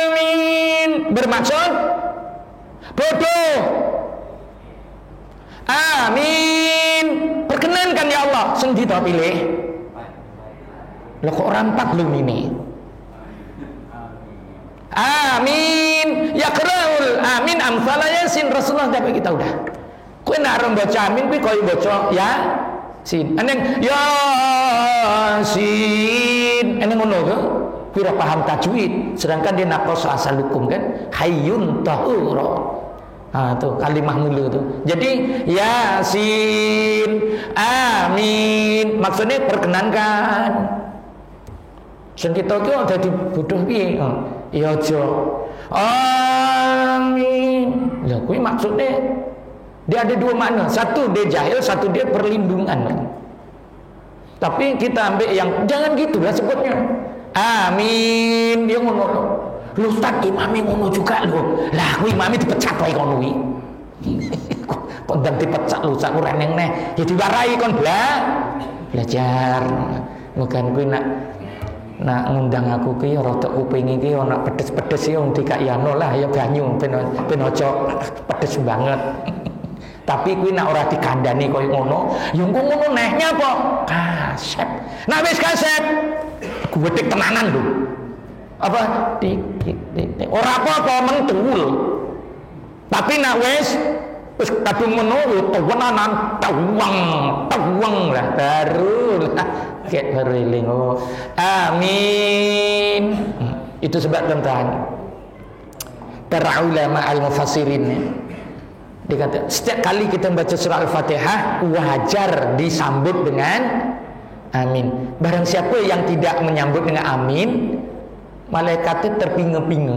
Amin bermaksud bodoh. Amin perkenankan ya Allah sing kita pilih. Lah kok rampak belum ini? Amin ya keraul amin amsala yasin Rasulullah dapat kita udah. Kowe nek baca amin kuwi koyo baca ya sin. Eneng ya sin. Eneng ngono to. Kuwi ora paham tajwid, sedangkan dia naqos asal hukum kan hayyun tahura. Ah tuh kalimah mulu tuh. Jadi yasin amin maksudnya perkenankan. Sing kita ki ada di bodoh piye? Ya aja. Amin. Lah kuwi maksudnya dia ada 2 makna. Satu dia jahil, satu dia perlindungan. Tapi kita ambil yang jangan gitu lah sebutnya. Amin. Dia ngono lho. Lu Ustaz imame ngono juga lho. Lah kuwi imame dipecat wae kono kuwi. Kok ndang dipecat lu sak ora neng neh. Ya diwarai kon belajar. Bukan kuwi nak ngundang aku ki rada kuping iki ana pedes-pedes ya wong dikayano lah ya banyu ben aja pedes banget. Tapi kuwi nak ora dikandani koyo ngono, ya engko ngono neh nyapa? Kasep. Nah wis kasep. Gudeg tenanan lho. Apa? Tik. Ora apa-apa mentul. Tapi nak wis kadung ngono tewenanan tawang lah baru lah kayak baru eling. Amin. Itu sebab tentang para ulama al-mufassirin dikata setiap kali kita baca surah Al-Fatihah wajar disambut dengan Amin. Barang siapa yang tidak menyambut dengan amin, malaikatnya terpinga-pinga.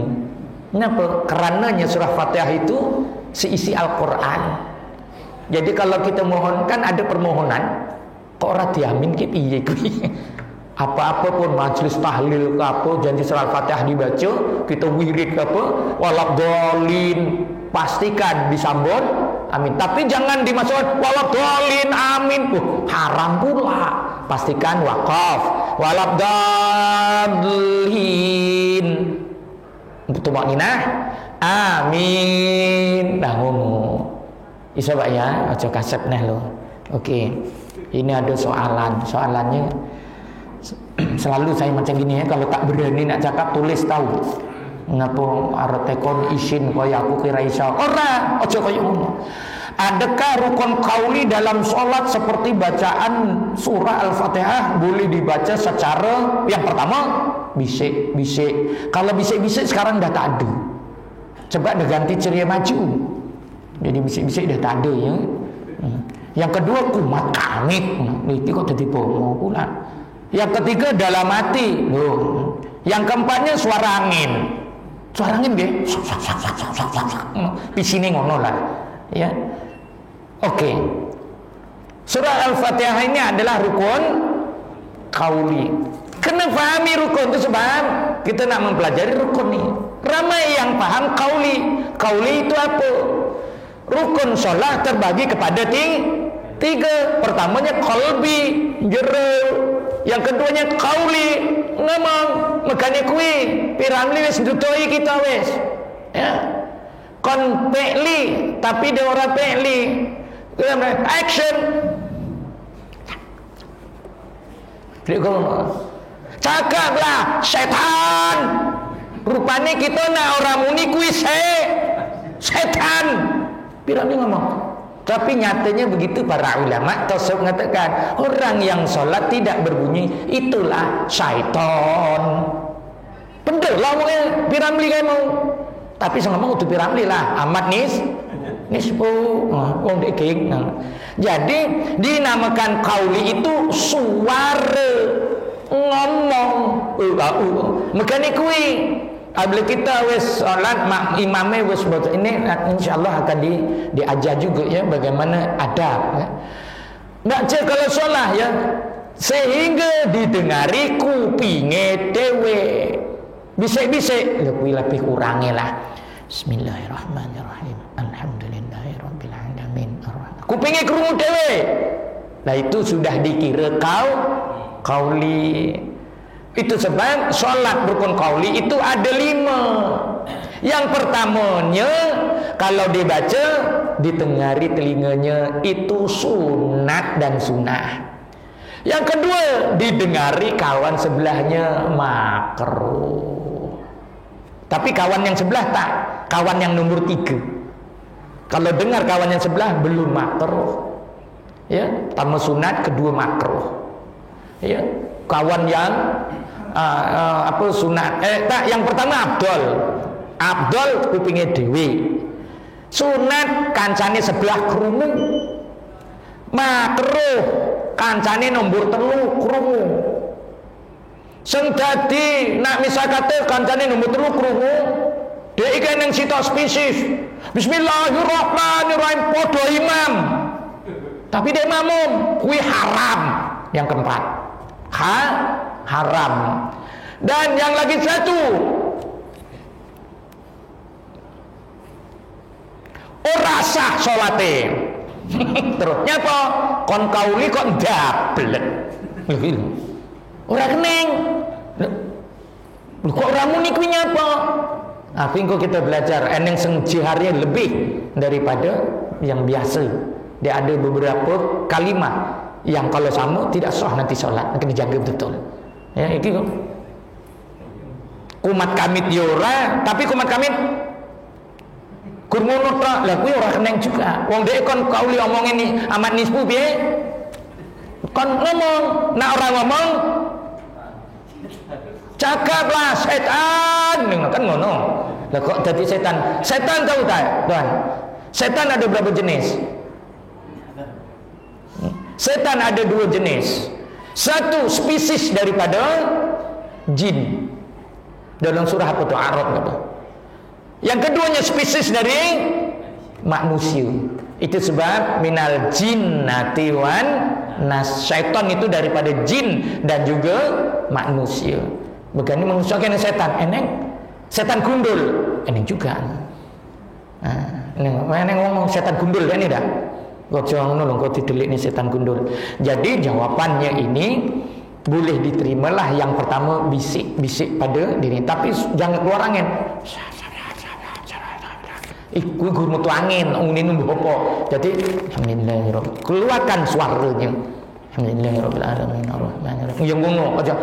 Kenapa? Karenanya surah Fatihah itu seisi Al-Quran. Jadi kalau kita mohon, kan ada permohonan, kok ora diamin ki piye kuwi? Apa-apa pun majelis tahlil ke apa, janji surah Al-Fatihah dibaca, kita wirid ke apa, waladhdallin, pastikan disambut amin. Tapi jangan dimasukkan waladhdallin amin, haram pula. Pastikan waqaf waladhdallin. Untuk makninah amin. Nah ngono. Iso Pak ya, aja kasep neh lo. Oke. Ini ada soalan. Soalannya selalu saya macam gini ya, kalau tak berani nak cakap tulis tahu. Ngapa arep tekon isin kaya aku kira iso. Ora, aja kaya ngono. Adakah rukun qauli dalam sholat seperti bacaan surah Al-Fatihah boleh dibaca secara yang pertama bisik-bisik. Kalau bisik-bisik sekarang dah tak ada. Coba dah ganti ceria maju. Jadi bisik-bisik dah tak ada ya. Yang kedua kumat kamit. Itu kok jadi bomo pula. Yang ketiga dalam hati. Yang keempatnya suara angin. Suara angin nggih. Pisine ngono lah. Ya. Oke. Surah Al-Fatihah ini adalah rukun qauli. Kena pahami rukun itu sebab kita nak mempelajari rukun ini. Ramai yang paham qauli. Qauli itu apa? Rukun sholat terbagi kepada tiga. Pertamanya qalbi, jero. Yang keduanya qauli, ngomong. Makanya kui piramli wis ndutoi kita wis. Ya. Kon pekli tapi dia orang pekli. Action. Cakaplah setan. Rupanya kita nak orang muni kui setan. Piramli ngomong. Tapi nyatanya begitu para ulama tasawuf mengatakan orang yang sholat tidak berbunyi itulah syaitan. Bener lah ngomongnya piramli kayak mau. Tapi saya ngomong untuk piramli lah amat nispu wong deking. Jadi dinamakan qauli itu suara ngomong. Makanya kui apabila kita wis salat imamnya wis baca ini insyaallah akan diajar juga ya bagaimana adab ya. Baca kalau salat ya sehingga didengari kupinge dewe. Bisik-bisik lebih kurangi lah. Bismillahirrahmanirrahim. Alhamdulillahirabbil alamin. Kupinge krungu dewe. Lah itu sudah dikira qauli. Itu sebab sholat rukun qauli itu ada 5. Yang pertamanya kalau dibaca ditengari telinganya itu sunat dan sunnah. Yang kedua didengari kawan sebelahnya makruh. Tapi kawan yang sebelah tak, kawan yang nomor 3. Kalau dengar kawan yang sebelah belum makruh. Ya, pertama sunat, kedua makruh. Ya, kawan yang sunat tak yang pertama abdol kupinge dewi, sunat kancane sebelah krungu, makruh kancane nomor 3 krungu. Sing dadi nak misal kate kancane nomor 3 krungu dhek iki nang sitok spesies bismillahirrahmanirrahim podo imam tapi dia makmum kuwi haram. Yang keempat haram. Dan yang lagi satu ora sah salate. Terus nyapa kon kauli kok ndablek. Ora kening. Lho kok ora muni kuwi nyapa? Aku engko kita belajar eneng sing jiharnya lebih daripada yang biasa. Dia ada beberapa kalimat yang kalau sama tidak sah nanti sholat, akan dijaga betul. Ya, iki kok. Kumat kamit yora, tapi kumat kamit kurmono tok. Lah kuwi ora keneng juga. Wong dhek kon kauli omong ini amat nisbu piye? Kon ngomong, nek ora ngomong cakaplah setan, kan ngono. Lah kok dadi setan? Setan tahu tak, Tuan? Setan ada berapa jenis? Setan ada 2 jenis. Satu spesies daripada jin. Dalam surah apa tu? Arab kata. Yang keduanya spesies dari manusia. Itu sebab minal jinnati wan nas. Syaitan itu daripada jin dan juga manusia. Bukan ini manusia kena setan. Eneng setan gundul. Eneng juga. Eneng ngomong setan gundul kan ini dah. Kau jangan nolong kau didelik ni setan gundul. Jadi jawabannya ini boleh diterimalah. Yang pertama bisik-bisik pada diri, tapi jangan keluar angin. Ikut guru tu angin, ini nunggu apa? Jadi alhamdulillahirabbil, keluarkan suaranya. Alhamdulillahirabbil alamin arrahmanirrahim. Yang ngono aja.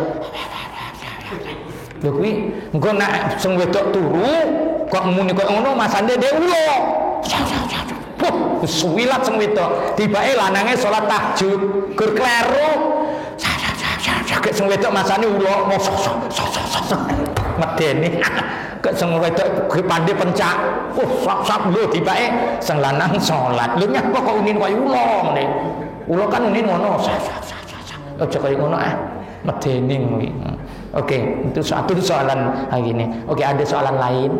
Lho kuwi engko nak sing wedok turu kok muni kok ngono masane dhe ulo. Suwilat sing wedok, tibake lanange salat tahajud, gur kleru. Kek sing wedok masane ulo, medeni. Kek sing wedok pandhe pencak. Sap lho tibake sing lanang salat. Lho nyapa kok unin koyo ulo ngene. Ulo kan unin ngono. Aja koyo ngono medeni kuwi. Oke, itu satu soalan hari ini. Oke, ada soalan lain?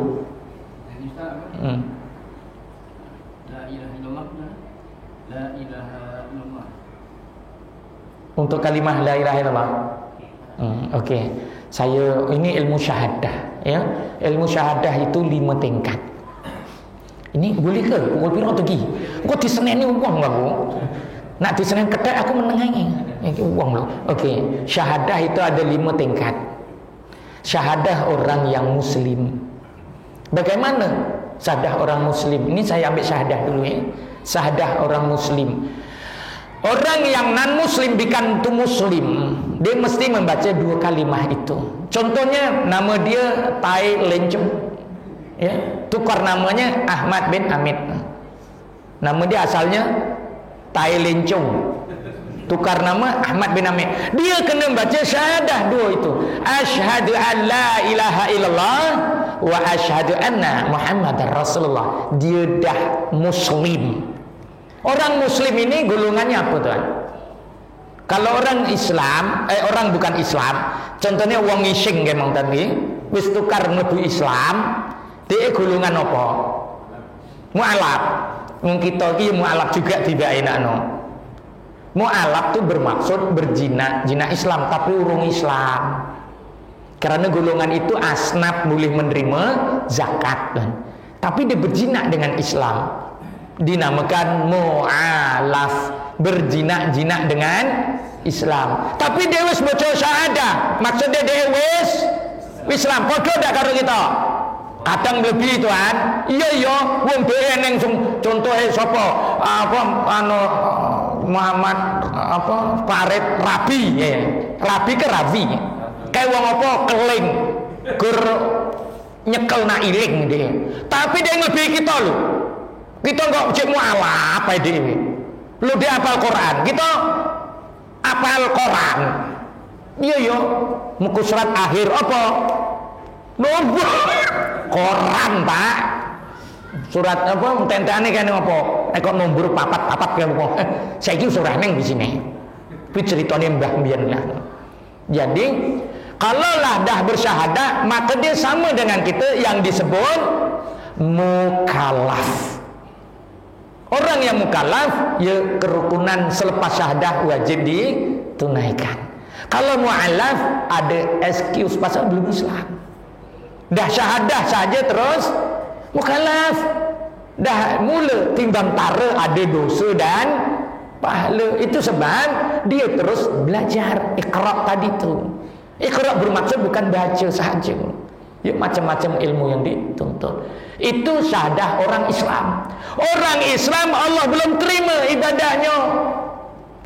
La ilaha illallah. Untuk kalimah la ilaha illallah. Okey. Saya ini ilmu syahadah, ya. Ilmu syahadah itu 5 tingkat. Ini boleh ke? Pukul piro pergi? Kok diseneni uang aku? Nak disenen ketek aku menengangi. Uang loh. Okey. Syahadah itu ada 5 tingkat. Syahadah orang yang muslim. Bagaimana syahadah orang muslim? Ini saya ambil syahadah dulu ya. Syahadah orang muslim. Orang yang non muslim bukan tu muslim, dia mesti membaca 2 kalimah itu. Contohnya nama dia Tai Lencong, ya, tukar namanya Ahmad bin Hamid. Nama dia asalnya Tai Lencong, tukar nama Ahmad bin Hamid. Dia kena baca syahadah 2 itu. Asyhadu an la ilaha illallah wa asyhadu anna Muhammadar Rasulullah. Dia dah muslim. Orang muslim ini golongannya apa tuan? Kalau orang Islam, orang bukan Islam, contohnya wong ngising kemang tadi, wis tukar mlebu Islam, dia golongan apa? Mu'alaf. Wong kita iki mu'alaf juga tidak enakno. Mu'alaf itu bermaksud berzina, zina Islam tapi urung Islam. Karena golongan itu asnaf boleh menerima zakat kan. Tapi dia berzina dengan Islam. Dinamakan mu'alaf, berzina-zina dengan Islam. Tapi dia wis baca syahadah, maksudnya dia wis Islam. Podo dak karo kita. Kadang lebih tuan. Iya wong dhewe ning contohe sapa? Muhammad Farid Rabi ya. Rabi ke Rabi. Kayak wong apa keling gur nyekel nak iling dia. Tapi dia lebih kita lho. Kita enggak cek mu'alaf apa dhewe. Lu dia hafal Quran, kita hafal Quran. Iya muka surat akhir apa? Nombor Quran, Pak. Surat apa tentane kene apa? Nek nombor 4 kan kok. Saiki surah ning di sini. Kuwi ceritane Mbah Mbiyen lah. Jadi kalaulah dah bersyahadah, maka dia sama dengan kita yang disebut mukallaf. Orang yang mukallaf, ya kerukunan selepas syahadah wajib ditunaikan. Kalau mu'alaf ada excuse pasal belum Islam. Dah syahadah saja terus mukallaf. Dah mula timbang tara ada dosa dan pahala. Itu sebab dia terus belajar Iqra tadi tu. Iqra bermaksud bukan baca sahaja. Ya macam-macam ilmu yang dituntut. Itu syahadah orang Islam. Orang Islam Allah belum terima ibadahnya.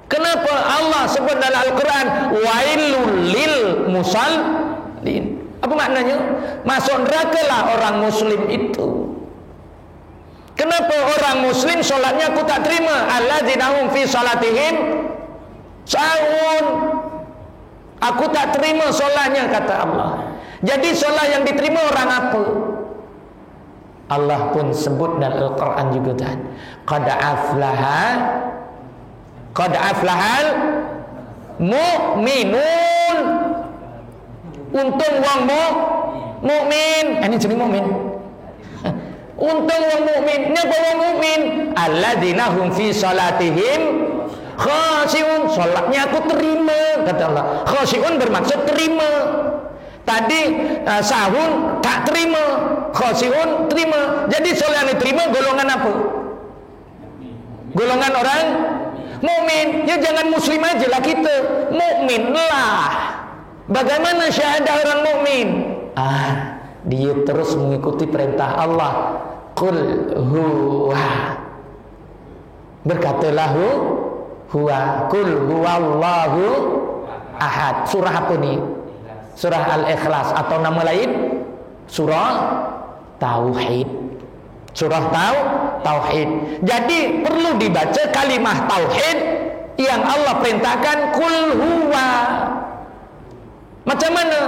Kenapa? Allah sebut dalam Al-Quran wailul lil musallin. Apa maknanya? Masuk neraka lah orang muslim itu. Kenapa orang muslim solatnya aku tak terima? Alladzina hum fi salatihim sahun. Aku tak terima solatnya, kata Allah. Jadi solat yang diterima orang apa? Allah pun sebut dalam Al-Quran juga Qad aflahal Mukminun. Untung wong mukmin. Ini jenis mukmin. Untung wong mukmin. Napa wong mukmin? Alladzina hum fi salatihim khashi'un. Salatnya aku terima, kata Allah. Khashi'un bermaksud terima. Tadi sahun tak terima, khashi'un terima. Jadi salat yang diterima golongan apa? Golongan orang mukmin. Ya jangan muslim aja lah kita, mukmin lah. Bagaimana syahadah orang mukmin? Dia terus mengikuti perintah Allah. Qul huwa. Berkatalah huwa. Qul huwallahu ahad. Surah apa ni? Surah Al-Ikhlas atau nama lain surah Tauhid. Surah Tauhid. Jadi perlu dibaca kalimah tauhid yang Allah perintahkan qul huwa. Macam mana?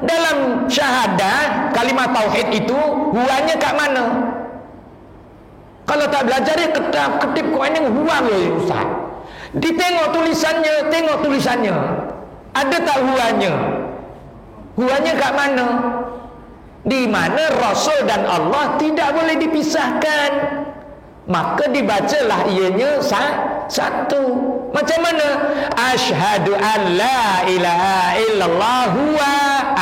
Dalam syahadah kalimat tauhid itu huwanya kat mana? Kalau tak belajar ya ketip Quran yang huwa ya Ustaz. Ditengok tulisannya. Ada tak huwanya? Huwanya kat mana? Di mana Rasul dan Allah tidak boleh dipisahkan. Maka dibacalah ianya satu. Macam mana? Asyhadu an la ilaha illallah wa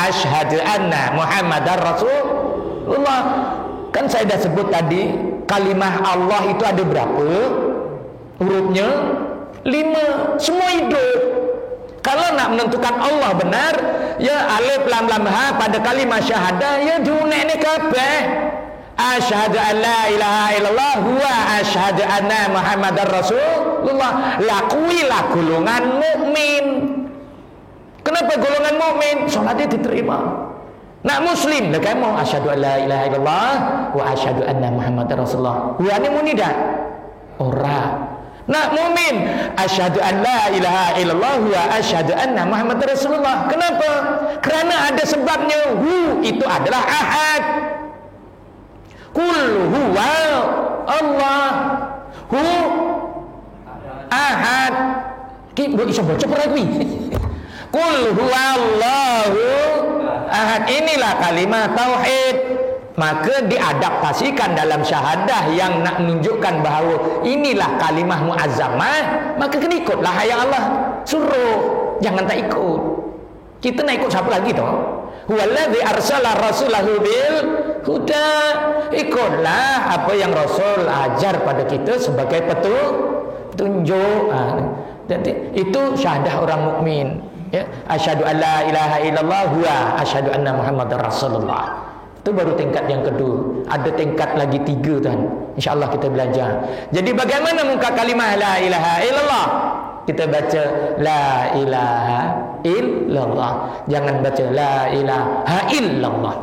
asyhadu anna Muhammadar Rasulullah. Kan saya dah sebut tadi, kalimah Allah itu ada berapa? Hurufnya 5. Semua hidup. Kalau nak menentukan Allah benar, ya alif lam lam ha pada kalimah syahadah ya diunek ni kabeh. Asyhadu an la ilaha illallah wa asyhadu anna Muhammadar Rasulullah. Lakuilah golongan mukmin. Kenapa golongan mukmin? Salatnya diterima. Nak muslim dah kamu asyhadu an la ilaha illallah wa asyhadu anna Muhammadar Rasulullah. Wa ni muni dah? Ora. Nak mukmin asyhadu an la ilaha illallah wa asyhadu anna Muhammadar Rasulullah. Kenapa? Kerana ada sebabnya. Hu itu adalah ahad. Qul huwa Allah. Hu ahad. Kita bisa baca peragi. Qul huwa Allahu ahad. Inilah kalimat tauhid. Maka diadaptasikan dalam syahadah yang nak menunjukkan bahawa inilah kalimah muazzamah, maka kena ikutlah yang Allah suruh. Jangan tak ikut. Kita nak ikut siapa lagi toh? Huwallazi arsala rasulahu bil huda. Ikutlah apa yang Rasul ajar pada kita sebagai petunjuk. Jadi itu syahadah orang mukmin. Ya, asyhadu an la ilaha illallah wa asyhadu anna Muhammadar Rasulullah. Itu baru tingkat yang kedua. Ada tingkat lagi 3 tuan. InsyaAllah kita belajar. Jadi bagaimana muka kalimah la ilaha illallah? Kita baca la ilaha illallah. Jangan baca la ilaha illallah.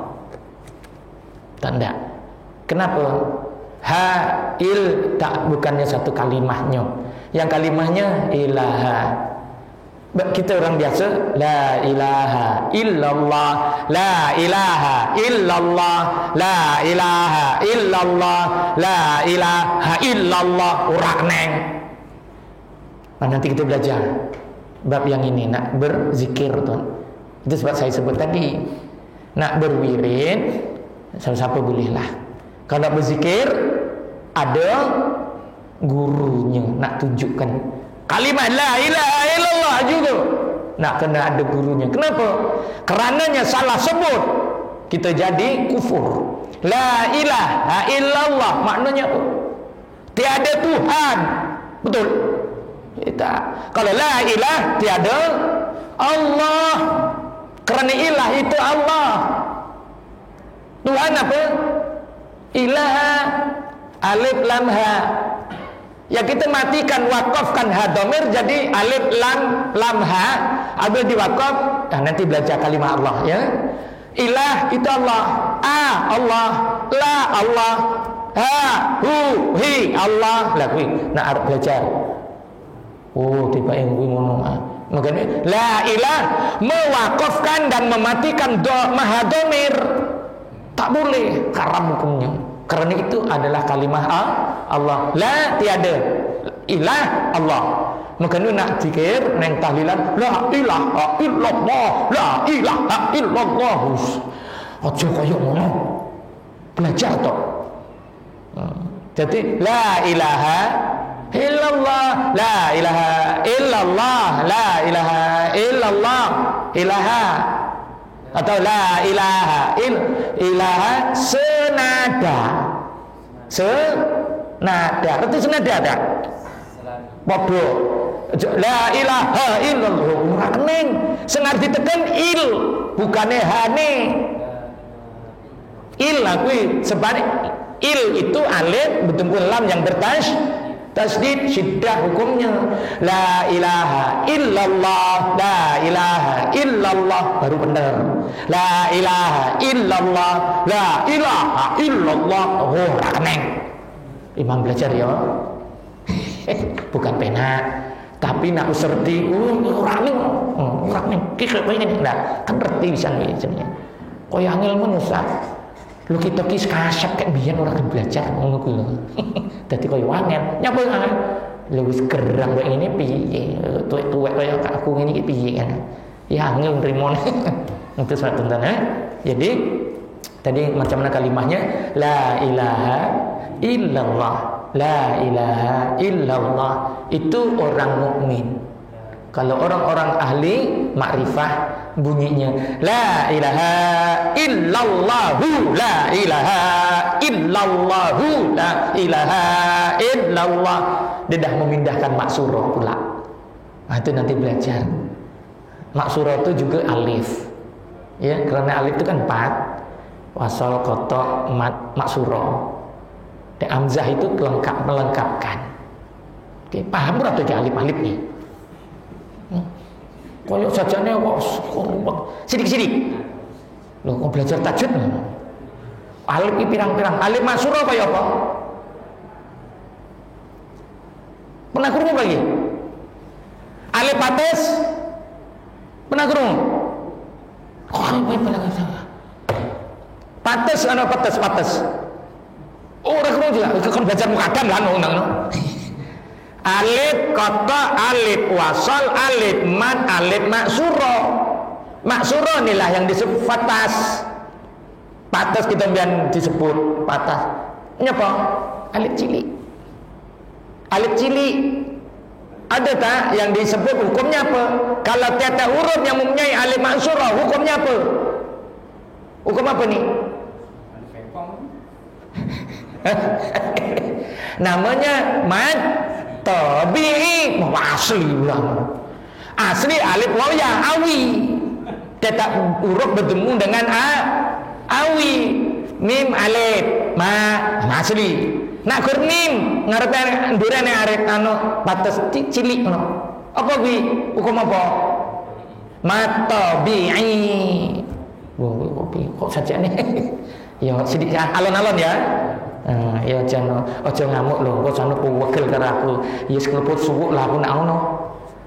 Tanda. Kenapa? Ha il tak bukannya satu kalimahnya. Yang kalimahnya ilaha. Kita orang biasa la ilaha illallah, la ilaha illallah, la ilaha illallah, la ilaha illallah. Urak neng. Nanti kita belajar bab yang ini, nak berzikir tuan. Itu sebab saya sebut tadi, nak berwirid siapa-siapa bolehlah. Kalau nak berzikir ada gurunya nak tunjukkan. Kalimat la ilaha illallah juga nak kena ada gurunya. Kenapa? Kerananya salah sebut kita jadi kufur. La ilaha illallah maknanya apa? Tiada Tuhan. Betul? Tak. Kalau la ilah tiada Allah. Kerana ilah itu Allah. Tuhan apa? Ilaha alif lam ha. Ya kita matikan, wakafkan ha dhamir jadi alif lam ha. Habis diwakaf, nanti belajar kalimah Allah ya. Ilah itu Allah, Allah, la Allah, ha hu hi Allah. Lah kuwi nak belajar. Oh, tiba yang kuwi ngono. Makanya la ilah mewakafkan dan mematikan maha dhamir. Tak boleh, haram hukumnya. Kerana itu adalah kalimah Allah. La tiada, ilah Allah. Makanya nak zikir neng tahlilan la ilaha illallah, la ilaha illallah. Aja kaya ngono. Belajar toh. Jadi la ilaha illallah, la ilaha illallah, la ilaha illallah, ilaha atau la ilaha ilaha senada. Senada. Arti senada tak? Padha. La ilaha illallah ora kening sing arep diteken il bukane hane il kuwi sebalik il itu alif bertemu lam yang tasdid syiddah hukumnya la ilaha illallah, la ilaha illallah baru benar, la ilaha illallah, la ilaha illallah. Oh ora kening imam belajar ya. Bukan pena tapi nak userti orang ning kira pengen ndak kan ngerti bisa nih jenenge koyo angel men Ustaz lu kita ki kasep kek biyen ora belajar ngono kuwi lho dadi koyo angel nyapa angel lu wis gerang koyo ngene piye tuwek-tuwek koyo aku ngene iki piye kan ya angel nrimone itu suatu tentang jadi tadi macam mana kalimahnya la ilaha illallah, la ilaha illallah itu orang mukmin. Kalau orang-orang ahli makrifah bunyinya la ilaha illallahu, la ilaha illallahu, la ilaha illallah. Dia dah memindahkan maksurah pula. Nah, itu nanti belajar. Maksurah itu juga alif. Ya, karena alif itu kan 4. Wasal, kotok, mat, maksurah. Dan hamzah itu melengkapkan. Oke, paham ora tuh alif-alif nih? Koyok sajane kok sidik-sidik. Loh, kok belajar tajwid nih? Alif iki pirang-pirang. Alif maksurah kaya apa? Pernah krungu lagi? Alif pates? Pernah krungu? Kok pernah pates ana pates. Oh, ora krungu juga. Kan belajar mukadam lah ngono. Alif kata, alif wasal, alif mat, alif maksuro. Maksuro inilah yang disebut patas. Patas kita biar disebut patas. Nyapa? Alif cilik. Alif cilik. Ada tak yang disebut hukumnya apa? Kalau tiada huruf yang mempunyai alif maksuro, hukumnya apa? Hukum apa nih? Namanya mad tabi'i, asli ulang. Asli alif waw ya awi. Tetap huruf bertemu dengan awi. Mim alif asli. Nak gur mim ngarepe ndurene arep anu batas cilik ngono. Apa kuwi? Hukum apa? Mad tabi'i. Kok sajane? Ya sidik alon-alon ya. Ya jangan ojo ngamuk lho, kok sono kuwegel karo aku. Ya sekleput suwuk lah aku nak ngono.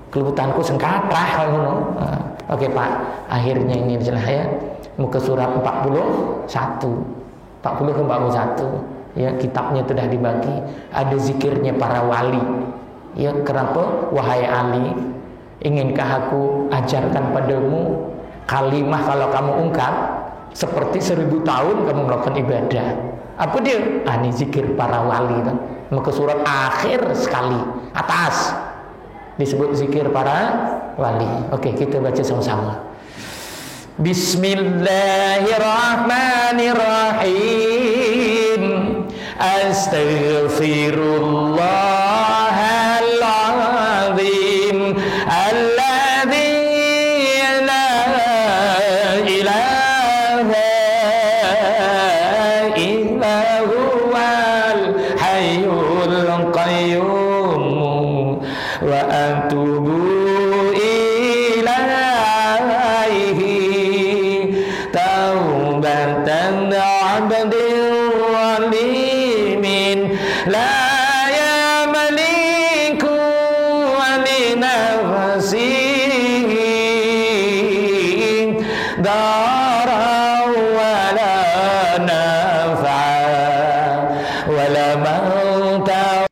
Keleputanku sing kathah ngono. Oke Pak, akhirnya ini jelas ya. Muka surat 41. 40 ke 41. Ya, kitabnya sudah dibagi. Ada zikirnya para wali. Ya, kenapa? Wahai Ali, inginkah aku ajarkan padamu kalimah kalau kamu ungkap seperti 1000 tahun kamu melakukan ibadah. Apa dia? Ini zikir para wali kan. Maka surat akhir sekali atas disebut zikir para wali. Oke, kita baca sama-sama. Bismillahirrahmanirrahim. Astaghfirullahaladzim alladzi la ilaha illa huwal hayyul qayyum wa atubu ilaihi taubatan abdil walimin la yamliku li nafsi